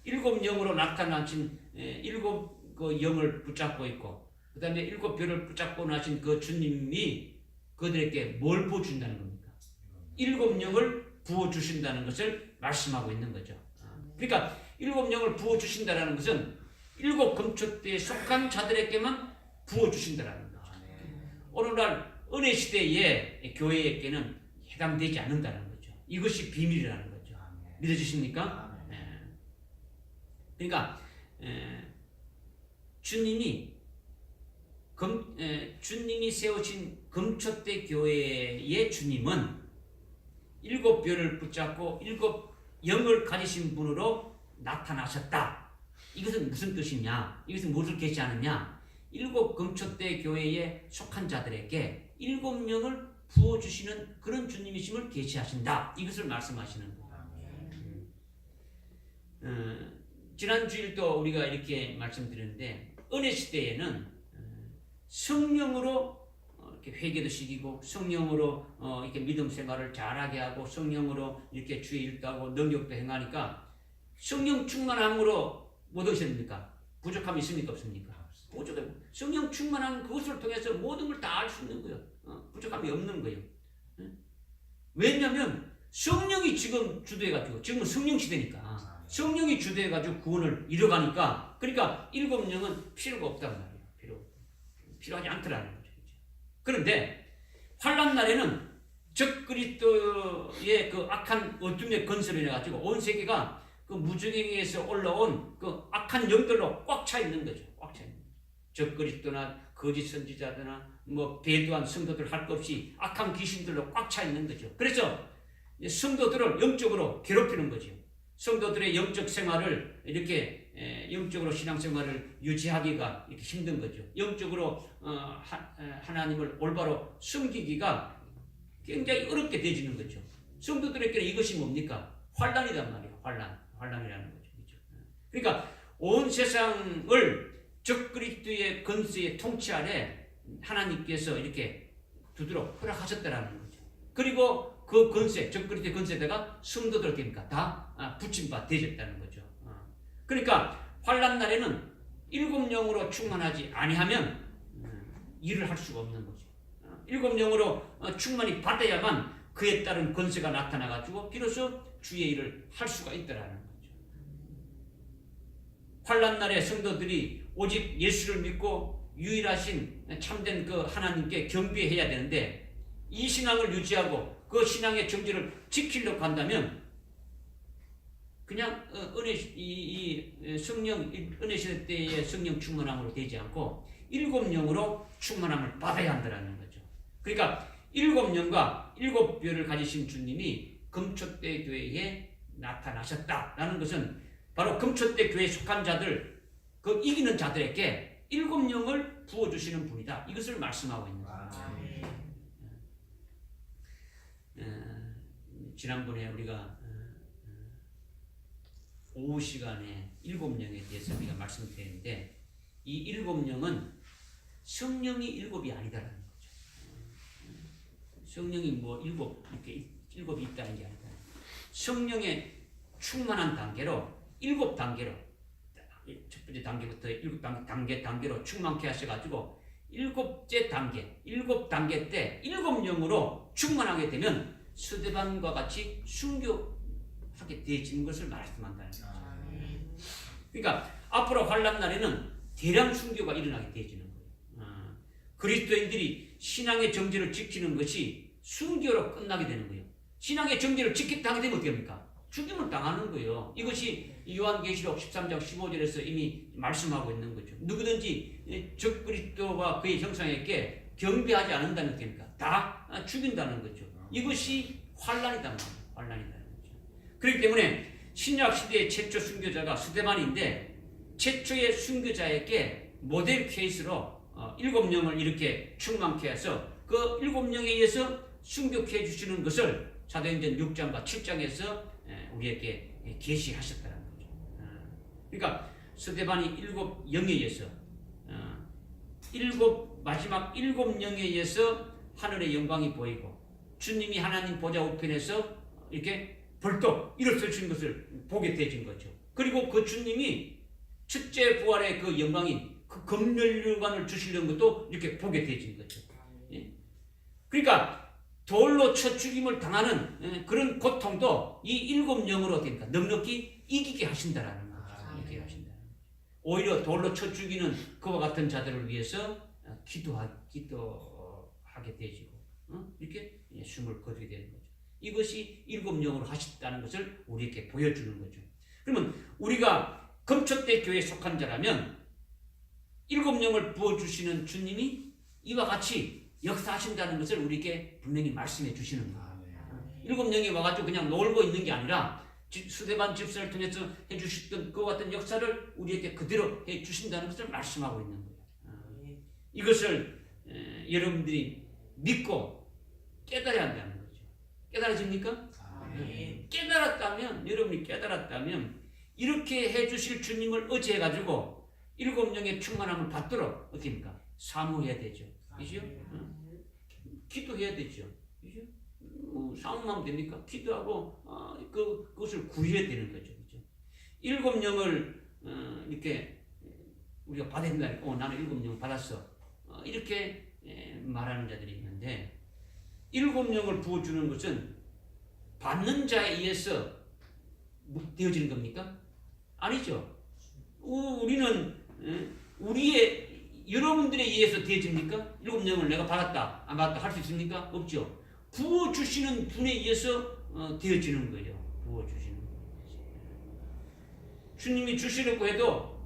일곱 영으로 나타나신 일곱 그 영을 붙잡고 있고 그 다음에 일곱 별을 붙잡고 나신 그 주님이 그들에게 뭘 부어준다는 겁니까? 일곱 영을 부어주신다는 것을 말씀하고 있는 거죠. 그러니까 일곱 영을 부어주신다는 것은 일곱 금초대에 속한 자들에게만 부어주신다는 거죠. 오늘날 은혜 시대의 교회에게는 해당되지 않는다는 거죠. 이것이 비밀이라는 거죠. 믿어지십니까? 그러니까 주님이 세우신 금초대 교회의 주님은 일곱 별을 붙잡고 일곱 영을 가지신 분으로 나타나셨다. 이것은 무슨 뜻이냐? 이것은 무엇을 계시하느냐? 일곱 금초대 교회에 속한 자들에게 일곱 영을 부어주시는 그런 주님이심을 계시하신다. 이것을 말씀하시는 거예요. 지난 주일도 우리가 이렇게 말씀드렸는데 은혜 시대에는 성령으로 이렇게 회개도 시키고 성령으로 이렇게 믿음 생활을 잘하게 하고 성령으로 이렇게 주의 일도 하고 능력도 행하니까 성령 충만함으로 못 오십니까? 부족함이 있습니까? 없습니까? 부족해. 성령 충만함 그것을 통해서 모든 걸 다 알 수 있는 거예요. 부족함이 없는 거예요. 왜냐하면 성령이 지금 주도해가지고 지금은 성령 시대니까 성령이 주도해가지고 구원을 이뤄가니까 그러니까 일곱 영은 필요가 없단 말이에요. 필요하지 않더라는 거죠. 그런데 환난 날에는 적 그리스도의 그 악한 어둠의 건설을 해가지고 온 세계가 그 무저갱에서 올라온 그 악한 영들로 꽉 차 있는 거죠. 꽉 차 있는 거죠. 적 그리스도나 거짓 선지자들나 뭐 배도한 성도들 할 것 없이 악한 귀신들로 꽉 차 있는 거죠. 그래서 성도들을 영적으로 괴롭히는 거죠. 성도들의 영적 생활을 이렇게 영적으로 신앙생활을 유지하기가 이렇게 힘든 거죠. 영적으로 하나님을 올바로 섬기기가 굉장히 어렵게 되어지는 거죠. 성도들에게는 이것이 뭡니까? 환난이란 말이에요. 환난이라는 거죠. 그러니까 온 세상을 적 그리스도의 건세의 통치 아래 하나님께서 이렇게 두도록 허락하셨다라는 거죠. 그리고 그 건세, 적 그리스도의 건세대가 성도들에게니까 다 붙임바 되셨다는 거죠. 그러니까 환난 날에는 일곱 영으로 충만하지 아니하면 일을 할 수가 없는 거죠. 일곱 영으로 충만히 받아야만 그에 따른 건세가 나타나가지고 비로소 주의 일을 할 수가 있다라는 거죠. 환난 날에 성도들이 오직 예수를 믿고 유일하신 참된 그 하나님께 경배해야 되는데 이 신앙을 유지하고 그 신앙의 정지를 지키려고 한다면 그냥 은혜 시대 때의 성령 충만함으로 되지 않고 일곱 영으로 충만함을 받아야 한다는 거죠. 그러니까 일곱 영과 일곱 별을 가지신 주님이 금초대 교회에 나타나셨다라는 것은 바로 금초대 교회에 속한 자들, 그 이기는 자들에게 일곱 영을 부어주시는 분이다. 이것을 말씀하고 있는 거예요. 지난번에 우리가 오후 시간에 일곱 영에 대해서 우리가 말씀드렸는데 이 일곱 영은 성령이 일곱이 아니다라는 거죠. 성령이 뭐 이렇게 일곱이 있다는 게 아니다. 성령의 충만한 단계로 일곱 단계로 첫 번째 단계부터 일곱 단계로 충만케 하셔가지고 일곱 단계 때 일곱 영으로 충만하게 되면 스데반과 같이 순교하게 되어지는 것을 말씀한다는 거죠. 그러니까 앞으로 환난 날에는 대량 순교가 일어나게 되어지는 거예요. 그리스도인들이 신앙의 정죄를 지키는 것이 순교로 끝나게 되는 거예요. 신앙의 정죄를 지키게 되면 어떻게 합니까? 죽임을 당하는 거예요. 이것이 요한계시록 13장 15절에서 이미 말씀하고 있는 거죠. 누구든지 적 그리스도와 그의 형상에게 경배하지 않는다는 겁니까? 다 죽인다는 거죠. 이것이 환난이란 말이에요. 환난이라는 거죠. 그렇기 때문에 신약 시대의 최초 순교자가 스데반인데 최초의 순교자에게 모델 케이스로 일곱 영을 이렇게 충만케 해서 그 일곱 영에 의해서 순교케 해주시는 것을 사도행전 6장과 7장에서 우리에게 계시하셨다는 거죠. 그러니까 스데반이 일곱 영에 의해서 마지막 일곱 영에 의해서 하늘의 영광이 보이고 주님이 하나님 보좌 우편에서 이렇게 벌떡 일어서신 것을 보게 되진 거죠. 그리고 그 주님이 첫째 부활의 그 영광인 그 검열관을 주시려는 것도 이렇게 보게 되진 거죠. 예? 그러니까 돌로 쳐 죽임을 당하는 그런 고통도 이 일곱 영으로 되니까 넉넉히 이기게 하신다라는 거죠. 이기게 하신다. 오히려 돌로 쳐 죽이는 그와 같은 자들을 위해서 기도하게 되지고 이렇게 숨을 거두게 되는 거죠. 이것이 일곱 영으로 하셨다는 것을 우리에게 보여주는 거죠. 그러면 우리가 금초대 교회에 속한 자라면 일곱 영을 부어주시는 주님이 이와 같이 역사하신다는 것을 우리에게 분명히 말씀해 주시는 거예요. 일곱 영이 와가지고 그냥 놀고 있는 게 아니라 스데반 집사를 통해서 해주셨던 그와 같은 역사를 우리에게 그대로 해주신다는 것을 말씀하고 있는 거예요. 이것을 여러분들이 믿고 깨달아야 한다는 거죠. 깨달아집니까? 깨달았다면, 여러분이 깨달았다면 이렇게 해주실 주님을 의지해가지고 일곱 영의 충만함을 받도록 어떻습니까? 사모해야 되죠. 그죠? 기도해야 되죠. 그죠? 사모하면 됩니까? 기도하고 그것을 구해야 되는 거죠. 그죠? 일곱 영을 이렇게 우리가 받아야 된다. 나는 일곱 영 받았어. 이렇게 말하는 자들이 있는데 일곱 영을 부어주는 것은 받는 자에 의해서 되어지는 겁니까? 아니죠. 우리는 여러분들에 의해서 되어집니까? 일곱 영을 내가 받았다, 안 받았다 할 수 있습니까? 없죠. 부어주시는 분에 의해서 되어지는 거예요. 부어주시는 거예요. 주님이 주시려고 해도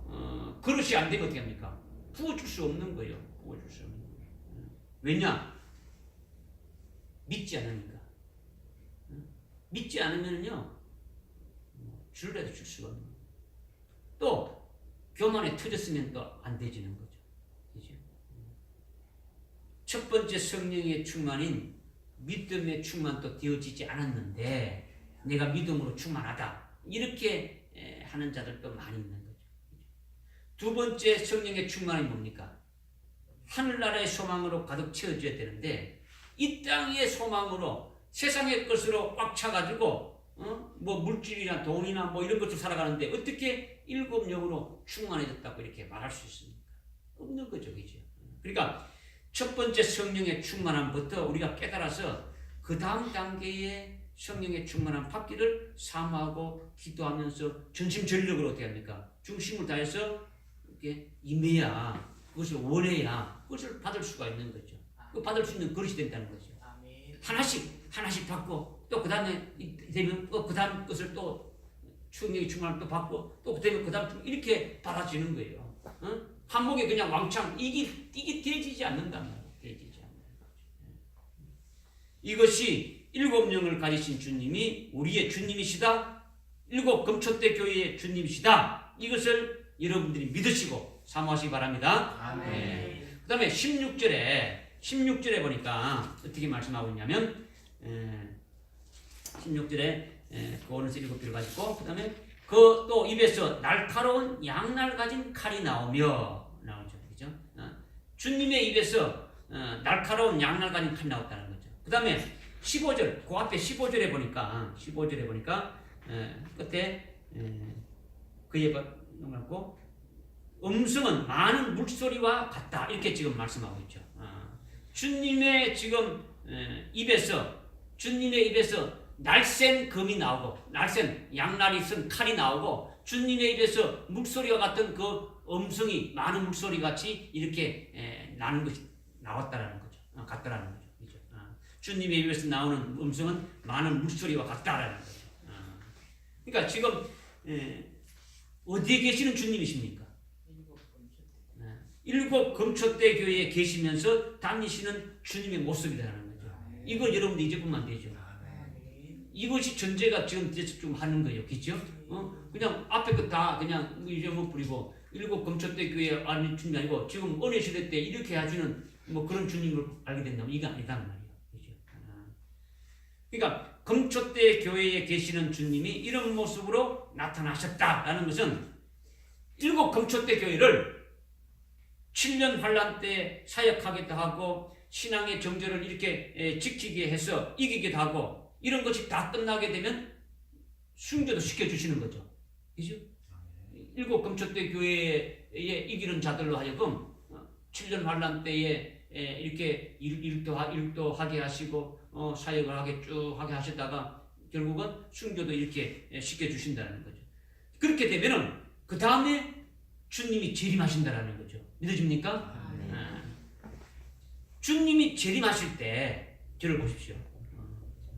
그릇이 안 되면 어떻게 합니까? 부어줄 수 없는 거예요. 부어줄 수 없는 거예요. 왜냐? 믿지 않으니까. 믿지 않으면요 줄라도 줄 수가 없는 거예요. 또 교만에 터졌으면 또 안 되지는 거죠. 그죠? 첫 번째 성령의 충만인 믿음의 충만도 되어지지 않았는데 내가 믿음으로 충만하다 이렇게 하는 자들도 많이 있는 거죠. 두 번째 성령의 충만이 뭡니까? 하늘나라의 소망으로 가득 채워져야 되는데 이 땅의 소망으로 세상의 것으로 꽉 차가지고 뭐 물질이나 돈이나 뭐 이런 것으로 살아가는데 어떻게 일곱 영으로 충만해졌다고 이렇게 말할 수 있습니까? 없는 거죠, 그죠? 그러니까 첫 번째 성령의 충만함부터 우리가 깨달아서 그 다음 단계의 성령의 충만함 받기를 사모하고 기도하면서 전심전력으로 어떻게 합니까? 중심을 다해서 이렇게 임해야 그것을 원해야 그것을 받을 수가 있는 거죠. 그 받을 수 있는 그릇이 된다는 거죠. 하나씩 받고 또 그 다음에 되면 또 그 다음 것을 또 성령의 충만을 또 받고 또 되면 그 다음 이렇게 받아지는 거예요. 한목에 그냥 왕창 이게 되어지지 않는단 말이에요. 되어지지 않는 거죠. 이것이 일곱 영을 가지신 주님이 우리의 주님이시다. 일곱 금초대 교회의 주님이시다. 이것을 여러분들이 믿으시고 사모하시기 바랍니다. 그 다음에 16절에 보니까 어떻게 말씀하고 있냐면 16절에 그오는서 7개를 가지고 그 다음에 그 또 입에서 날카로운 양날 가진 칼이 나오죠. 그죠? 주님의 입에서 날카로운 양날 가진 칼이 나왔다는 거죠. 그 다음에 15절, 그 앞에 15절에 보니까 끝에 그에 넘어갔고 음성은 많은 물소리와 같다. 이렇게 지금 말씀하고 있죠. 주님의 지금 주님의 입에서 날쌘 금이 나오고 날쌘 양날이 쓴 칼이 나오고 주님의 입에서 물소리와 같은 그 음성이 많은 물소리 같이 이렇게 나는 것이 나왔다라는 거죠. 같다라는 거죠. 그렇죠? 주님의 입에서 나오는 음성은 많은 물소리와 같다라는 거죠. 그러니까 지금 어디에 계시는 주님이십니까? 일곱 금초대 교회에 계시면서 다니시는 주님의 모습이라는 거죠. 이거 여러분들 이제뿐만 안 되죠. 이것이 전제가 지금 좀 하는 거예요. 그죠? 그냥 앞에 거 다 그냥 이름을 부리고 일곱 금초대 교회 아닌 주님이 아니고 지금 은혜 시대 때 이렇게 하시는 뭐 그런 주님을 알게 된다면 이게 아니단 말이에요. 그죠? 그러니까 금초대 교회에 계시는 주님이 이런 모습으로 나타나셨다라는 것은 일곱 금초대 교회를 7년 환란 때 사역하기도 하고 신앙의 정절을 이렇게 지키게 해서 이기기도 하고 이런 것이 다 끝나게 되면 순교도 시켜주시는 거죠. 그죠? 일곱 금초대 교회에 이기는 자들로 하여금 7년 환란 때에 이렇게 일도 하게 하시고 사역을 하게 쭉 하게 하시다가 결국은 순교도 이렇게 시켜주신다는 거죠. 그렇게 되면은 그 다음에 주님이 재림하신다라는 거죠. 믿어집니까? 주님이 재림하실 때 저를 보십시오.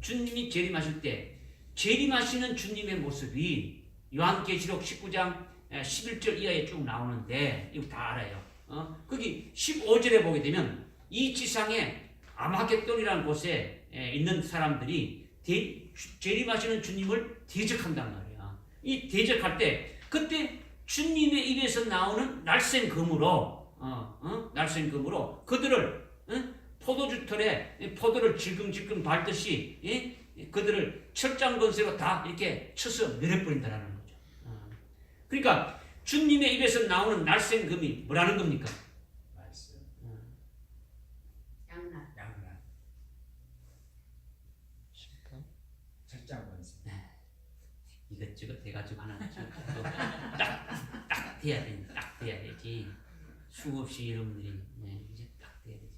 주님이 재림하실 때 재림하시는 주님의 모습이 요한계시록 19장 11절 이하에 쭉 나오는데 이거 다 알아요. 거기 15절에 보게 되면 이 지상에 아마겟돈이라는 곳에 있는 사람들이 재림하시는 주님을 대적한단 말이야. 이 대적할 때 그때 주님의 입에서 나오는 날쌘 금으로 날쌘 금으로 그들을 포도주 털에 포도를 질끈질끈 밟듯이 그들을 철장 권세로 다 이렇게 쳐서 내려버린다라는 거죠. 그러니까 주님의 입에서 나오는 날쌘 금이 뭐라는 겁니까? 말씀. 양날. 양날. 철장 권세. 이것저것 해가지고 하나 딱 돼야 돼. 딱 돼야 되지. 수없이 여러분들이 이제 딱 돼야 되지.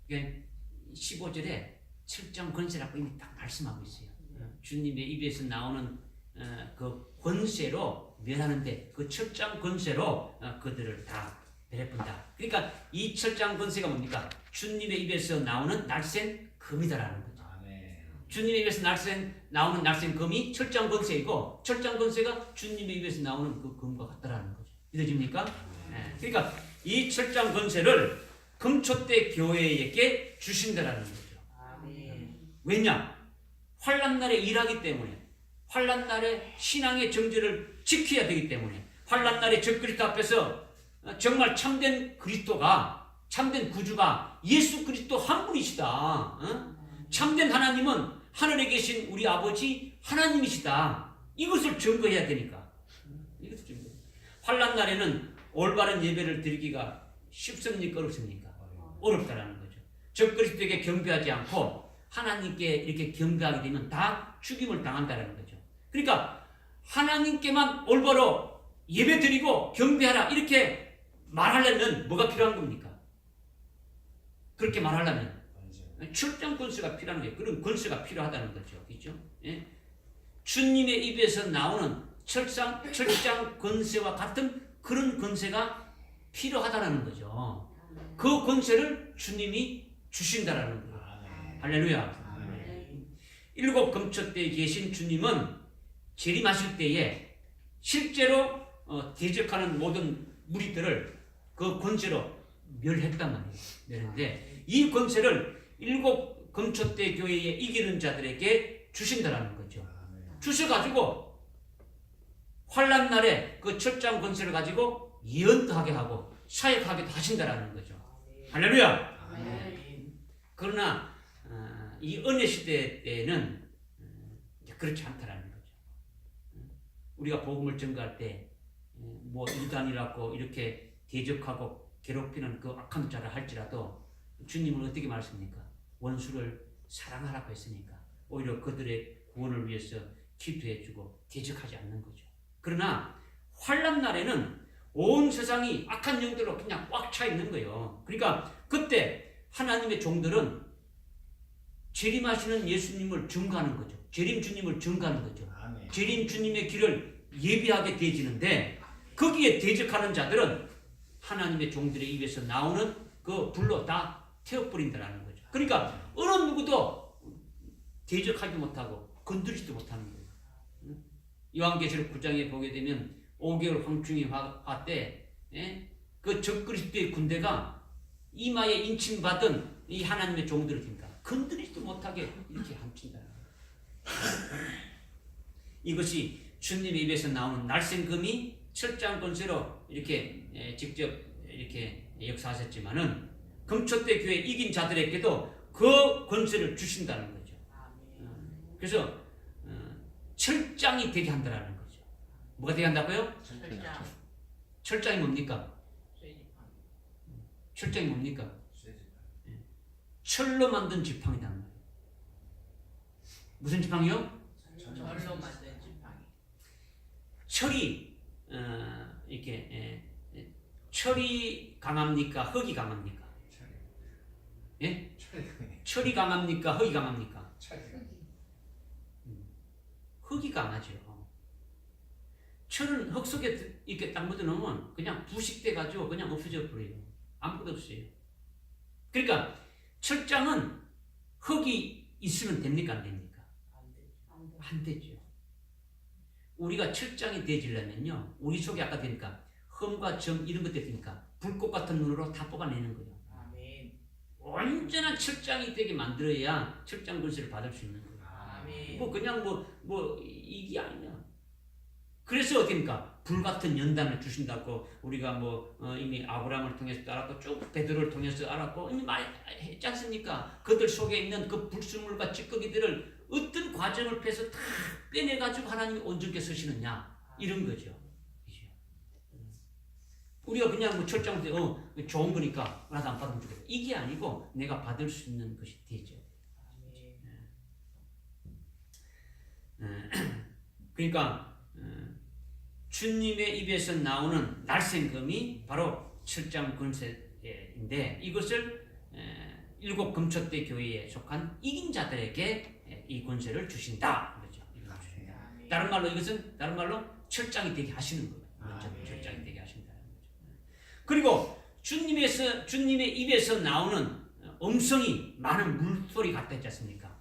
그러니까 15절에 철장 권세라고 이미 딱 말씀하고 있어요. 주님의 입에서 나오는 그 권세로 멸하는데 그 철장 권세로 그들을 다 내려본다. 그러니까 이 철장 권세가 뭡니까? 주님의 입에서 나오는 날쌘 금이다라는 거죠. 주님의 입에서 나오는 날쌘 금이 철장 권세이고 철장 권세가 주님의 입에서 나오는 그 금과 같다라는 거죠. 믿어집니까? 그러니까 이 철장 권세를 금초대 교회에게 주신다라는 거죠. 왜냐? 환난 날에 일하기 때문에 환난 날에 신앙의 정절을 지켜야 되기 때문에 환난 날에 적그리스도 앞에서 정말 참된 그리스도가 참된 구주가 예수 그리스도 한 분이시다. 참된 하나님은 하늘에 계신 우리 아버지 하나님이시다. 이것을 증거해야 되니까. 이것을 증거. 환난 날에는 올바른 예배를 드리기가 쉽습니까? 어렵습니까? 어렵다라는 거죠. 적그리스도에게 경배하지 않고 하나님께 이렇게 경배하게 되면 다 죽임을 당한다는 거죠. 그러니까 하나님께만 올바로 예배 드리고 경배하라 이렇게 말하려면 뭐가 필요한 겁니까? 그렇게 말하려면 철장 권세가 필요한 거예요. 그런 권세가 필요하다는 거죠. 그렇죠? 예? 주님의 입에서 나오는 철장 권세와 같은 그런 권세가 필요하다는 거죠. 그 권세를 주님이 주신다라는 거예요. 할렐루야. 일곱 금초대에 계신 주님은 재림하실 때에 실제로 대적하는 모든 무리들을 그 권세로 멸했단 말이에요. 멸했는데 이 권세를 일곱 금초대 교회에 이기는 자들에게 주신다라는 거죠. 주셔가지고 환난 날에 그 철장 권세를 가지고 예언도 하게 하고 사역하게도 하신다라는 거죠. 할렐루야. 그러나 이 은혜 시대 때는 그렇지 않다라는 거죠. 우리가 복음을 전가할 때 뭐 이단이라고 이렇게 대적하고 괴롭히는 그 악한 자를 할지라도 주님은 어떻게 말씀입니까? 원수를 사랑하라고 했으니까 오히려 그들의 구원을 위해서 기도해주고 대적하지 않는 거죠. 그러나 환난 날에는 온 세상이 악한 영들로 그냥 꽉 차 있는 거예요. 그러니까 그때 하나님의 종들은 재림하시는 예수님을 증거하는 거죠. 재림 주님을 증거하는 거죠. 재림 주님의 길을 예비하게 되어지는데 거기에 대적하는 자들은 하나님의 종들의 입에서 나오는 그 불로 다 태워버린다는 거죠. 그러니까 어느 누구도 대적하지 못하고 건드리지도 못하는 거예요. 요한계시록 9장에 보게 되면 5개월 황충의 화 때 그 적그리스도의 군대가 이마에 인침받은 이 하나님의 종들을 그러니까 건드리지도 못하게 이렇게 함친다. 이것이 주님의 입에서 나오는 날쌘 금이 철장 권세로 이렇게 직접 이렇게 역사하셨지만은 금초대 교회 이긴 자들에게도 그 권세를 주신다는 거죠. 그래서 철장이 되게 한다는 거죠. 뭐가 되게 한다고요? 철장이 뭡니까? 철장이 뭡니까? 철로 만든 지팡이란 말이에요. 무슨 지팡이요? 절로 만든 지팡이. 철이 이렇게 철이 강합니까? 흙이 강합니까? 예? 철이 강합니까? 흙이 강합니까? 흙이 강하죠. 철은 흙 속에 이렇게 딱 묻어 놓으면 그냥 부식돼 가지고 그냥 없어져 버려요. 아무것도 없어요. 그러니까 철장은 흙이 있으면 됩니까? 안 됩니까? 안 되죠. 우리가 철장이 되지려면요, 우리 속에 아까 되니까 흠과 점 이런 것들 되니까 불꽃 같은 눈으로 다 뽑아내는 거예요. 아멘. 온전한 철장이 되게 만들어야 철장 권세를 받을 수 있는 거예요. 아멘. 뭐 그냥 뭐 이게 아니야. 그래서 어떻습니까? 불 같은 연단을 주신다고 우리가 이미 아브라함을 통해서 알았고 쭉 베드로를 통해서 알았고 이미 많이 했지 않습니까? 그들 속에 있는 그 불순물과 찌꺼기들을 어떤 과정을 펴서 다 빼내가지고 하나님이 온전케 서시느냐 이런 거죠. 우리가 그냥 철장 때 좋은 거니까 나도 안 받으면 좋겠다. 이게 아니고 내가 받을 수 있는 것이 되죠. 그러니까 주님의 입에서 나오는 날생금이 바로 철장 권세인데 이것을 일곱 금초대 교회에 속한 이긴 자들에게 이 권세를 주신다. 그렇죠. 다른 말로 철장이 되게 하시는 거예요. 철장이 되게 하신다는 거죠. 그리고 주님의 입에서 나오는 음성이 많은 물소리 같다 했지 않습니까?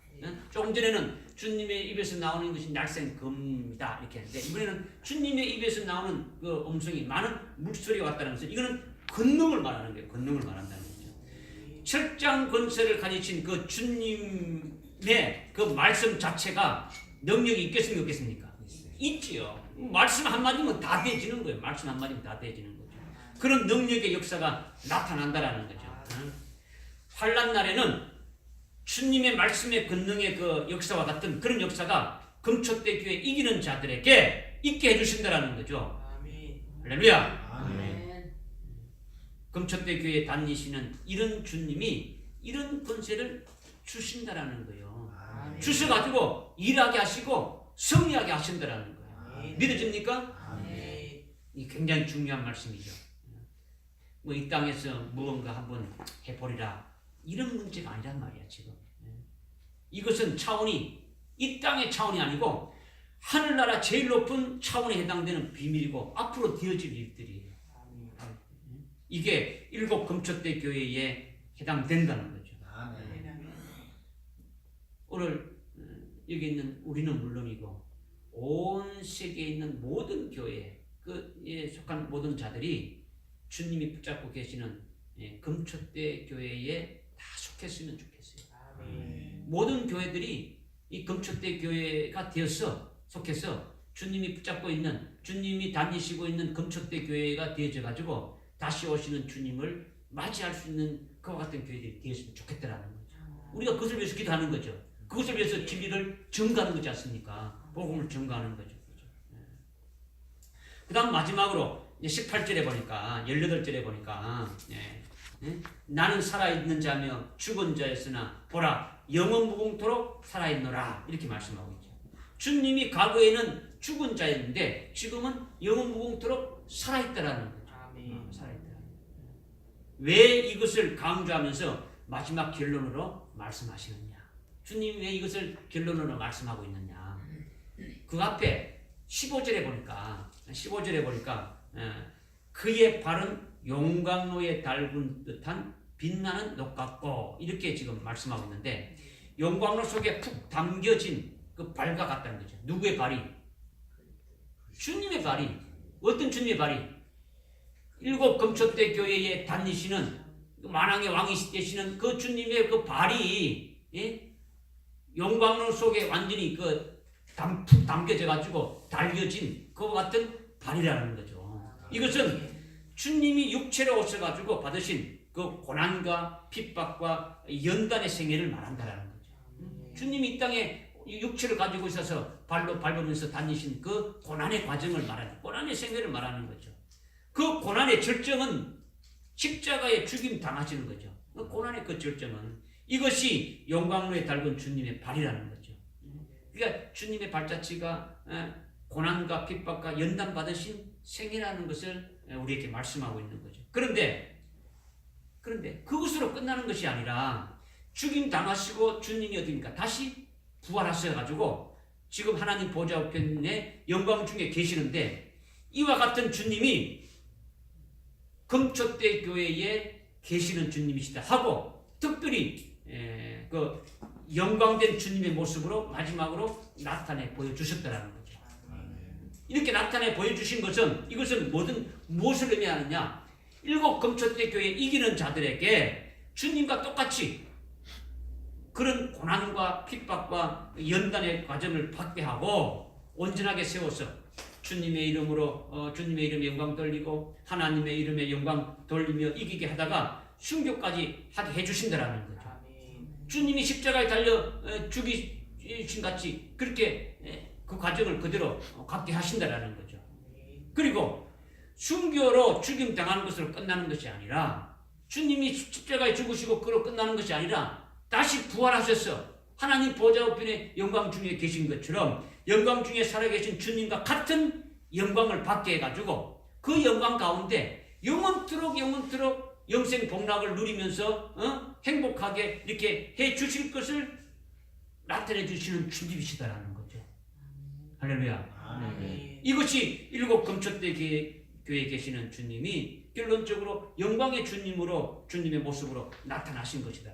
조금 전에는 주님의 입에서 나오는 것이 날생금이다 이렇게 했는데 이번에는 주님의 입에서 나오는 그 음성이 많은 물소리가 같다는 것은 이거는 권능을 말하는 거예요. 권능을 말한다는 거죠. 철장 권세를 가지신 그 주님의 그 말씀 자체가 능력이 있겠습니까? 없겠습니까? 있지요. 말씀 한마디면 다 되어지는 거예요. 말씀 한마디면 다 되어지는 거죠. 그런 능력의 역사가 나타난다라는 거죠. 환난 날에는 주님의 말씀의 권능의 그 역사와 같은 그런 역사가 금초대 교회 이기는 자들에게 있게 해주신다라는 거죠. 아멘. 할렐루야. 아멘. 금초대 교회에 다니시는 이런 주님이 이런 권세를 주신다라는 거예요. 아멘. 주셔가지고 일하게 하시고 승리하게 하신다라는 거예요. 아멘. 믿어집니까? 아멘. 이 굉장히 중요한 말씀이죠. 이 땅에서 무언가 한번 해보리라 이런 문제가 아니란 말이야 지금. 이것은 차원이 이 땅의 차원이 아니고 하늘나라 제일 높은 차원에 해당되는 비밀이고 앞으로 되어질 일들이에요. 이게 일곱 금초대 교회에 해당된다는 거죠. 오늘 여기 있는 우리는 물론이고 온 세계에 있는 모든 교회에 속한 모든 자들이 주님이 붙잡고 계시는 금초대 교회에 다 속했으면 좋겠어요. 아멘. 모든 교회들이 이 금초대 교회가 되어서 속해서 주님이 붙잡고 있는 주님이 다니시고 있는 금초대 교회가 되어져 가지고 다시 오시는 주님을 맞이할 수 있는 그와 같은 교회들이 되었으면 좋겠다라는 거죠. 우리가 그것을 위해서 기도하는 거죠. 그것을 위해서 진리를 증거하는 거지 않습니까? 복음을 증거하는 거죠. 그 다음 마지막으로 18절에 보니까 18절에 보니까 나는 살아있는 자며 죽은 자였으나 보라 영원 무궁토록 살아있노라 이렇게 말씀하고 있죠. 주님이 과거에는 죽은 자였는데 지금은 영원 무궁토록 살아있다라는 거죠. 아멘. 살아있다. 왜 이것을 강조하면서 마지막 결론으로 말씀하시느냐? 주님이 왜 이것을 결론으로 말씀하고 있느냐? 그 앞에 15절에 보니까 그의 발은 용광로에 달군 듯한 빛나는 녹 같고 이렇게 지금 말씀하고 있는데 용광로 속에 푹 담겨진 그 발과 같다는 거죠. 누구의 발이? 주님의 발이. 어떤 주님의 발이? 일곱 금초대 교회에 다니시는 만왕의 왕이 되시는 그 주님의 그 발이 용광로 속에 완전히 푹 담겨져 가지고 달겨진 그와 같은 발이라는 거죠. 이것은 주님이 육체로 오셔가지고 받으신 그 고난과 핍박과 연단의 생애를 말한다라는 거죠. 주님이 이 땅에 육체를 가지고 있어서 발로 밟으면서 다니신 그 고난의 과정을 말하는, 고난의 생애를 말하는 거죠. 그 고난의 절정은 십자가에 죽임 당하시는 거죠. 그 고난의 그 절정은 이것이 영광로에 달군 주님의 발이라는 거죠. 그러니까 주님의 발자취가 고난과 핍박과 연단받으신 생이라는 것을 우리에게 말씀하고 있는 거죠. 그런데 그것으로 끝나는 것이 아니라 죽임 당하시고 주님이 어디입니까? 다시 부활하셔가지고 지금 하나님 보좌 우편에 영광 중에 계시는데 이와 같은 주님이 금초대 교회에 계시는 주님이시다 하고 특별히 그 영광된 주님의 모습으로 마지막으로 나타내 보여주셨다라는 거죠. 이렇게 나타내 보여주신 것은 이것은 무엇을 의미하느냐? 7 금초대 교회 이기는 자들에게 주님과 똑같이 그런 고난과 핍박과 연단의 과정을 받게 하고 온전하게 세워서 주님의 이름으로 주님의 이름에 영광 돌리고 하나님의 이름에 영광 돌리며 이기게 하다가 순교까지 하게 해주신다라는 거죠. 주님이 십자가에 달려 죽이신 같이 그렇게 그 과정을 그대로 갖게 하신다라는 거죠. 그리고 순교로 죽임 당하는 것으로 끝나는 것이 아니라 주님이 십자가에 죽으시고 그로 끝나는 것이 아니라 다시 부활하셔서 하나님 보좌 우편에 영광 중에 계신 것처럼 영광 중에 살아계신 주님과 같은 영광을 받게 해가지고 그 영광 가운데 영원토록 영생 복락을 누리면서 행복하게 이렇게 해 주실 것을 나타내 주시는 주님이시다라는 거죠. 할렐루야. 이것이 7 금초대 교회에 계시는 주님이 결론적으로 영광의 주님으로 주님의 모습으로 나타나신 것이다.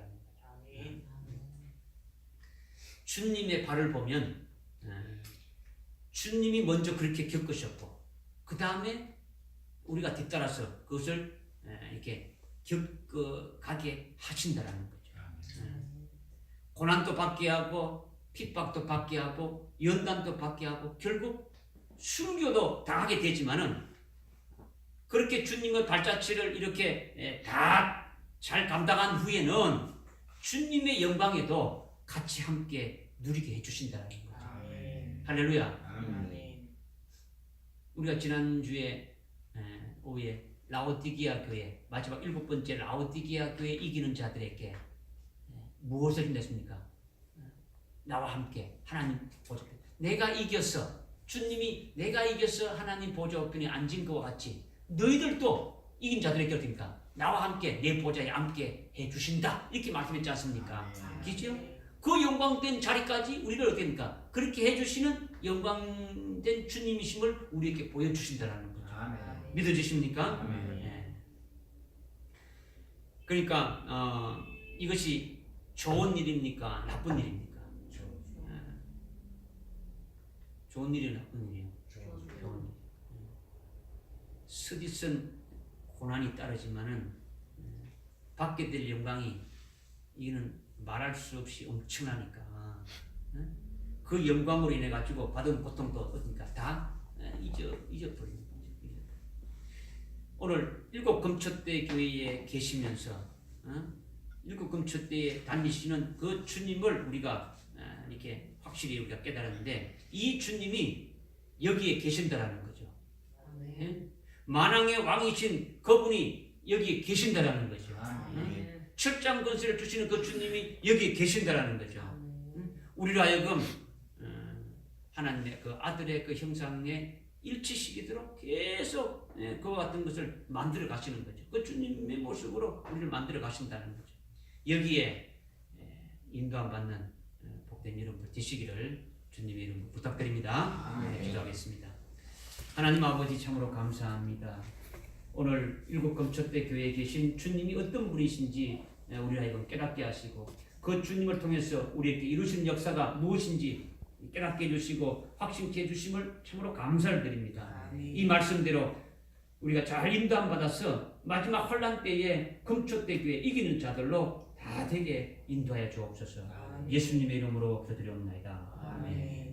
주님의 발을 보면 주님이 먼저 그렇게 겪으셨고 그 다음에 우리가 뒤따라서 그것을 이렇게 겪어가게 하신다라는 거죠. 고난도 받게 하고 핍박도 받게 하고 연단도 받게 하고 결국 순교도 당하게 되지만은 그렇게 주님의 발자취를 이렇게 다 잘 감당한 후에는 주님의 영광에도 같이 함께 누리게 해주신다는 거죠. 할렐루야. 우리가 지난주에 오후에 라오디게아 교회 마지막 7번째 라오디게아 교회 이기는 자들에게 무엇을 힘냈습니까? 나와 함께 하나님 보좌 내가 이겼어. 주님이 내가 이겼어 하나님 보좌 우편에 앉은 것과 같이 너희들도 이긴 자들에게 어떻습니까? 나와 함께 내 보좌에 함께 해주신다 이렇게 말씀했지 않습니까? 그렇죠? 그 영광된 자리까지 우리를 어떻게 합니까? 그렇게 해주시는 영광된 주님이심을 우리에게 보여주신다는 거죠. 믿어지십니까? 네. 그러니까 이것이 좋은 일입니까? 나쁜 일입니까? 좋은 일이에요? 나쁜 일이에요? 좋은 일. 스디슨 고난이 따르지만은 받게 될 영광이 이거는 말할 수 없이 엄청나니까 그 영광으로 인해 가지고 받은 고통도 어떻습니까? 다 잊어버리는 거죠. 오늘 7 금초대 교회에 계시면서 7 금초대에 다니시는 그 주님을 우리가 이렇게 확실히 우리가 깨달았는데 이 주님이 여기에 계신다라는 거죠. 만왕의 왕이신 그분이 여기에 계신다라는 거죠. 철장 권세를 주시는 그 주님이 여기에 계신다라는 거죠. 우리로 하여금 하나님의 그 아들의 그 형상에 일치시키도록 계속 그와 같은 것을 만들어 가시는 거죠. 그 주님의 모습으로 우리를 만들어 가신다는 거죠. 여기에 인도함 받는 복된 여러분들 되시기를 주님의 이름으로 부탁드립니다. 기도하겠습니다. 하나님 아버지 참으로 감사합니다. 오늘 7 금초대 교회에 계신 주님이 어떤 분이신지 우리 하여금 깨닫게 하시고 그 주님을 통해서 우리에게 이루신 역사가 무엇인지 깨닫게 해주시고 확신케 해주심을 참으로 감사를 드립니다. 이 말씀대로 우리가 잘 인도함 받아서 마지막 환난 때에 금초대 교회 이기는 자들로 다 되게 인도하여 주옵소서. 예수님의 이름으로 기도드리옵나이다. 아멘.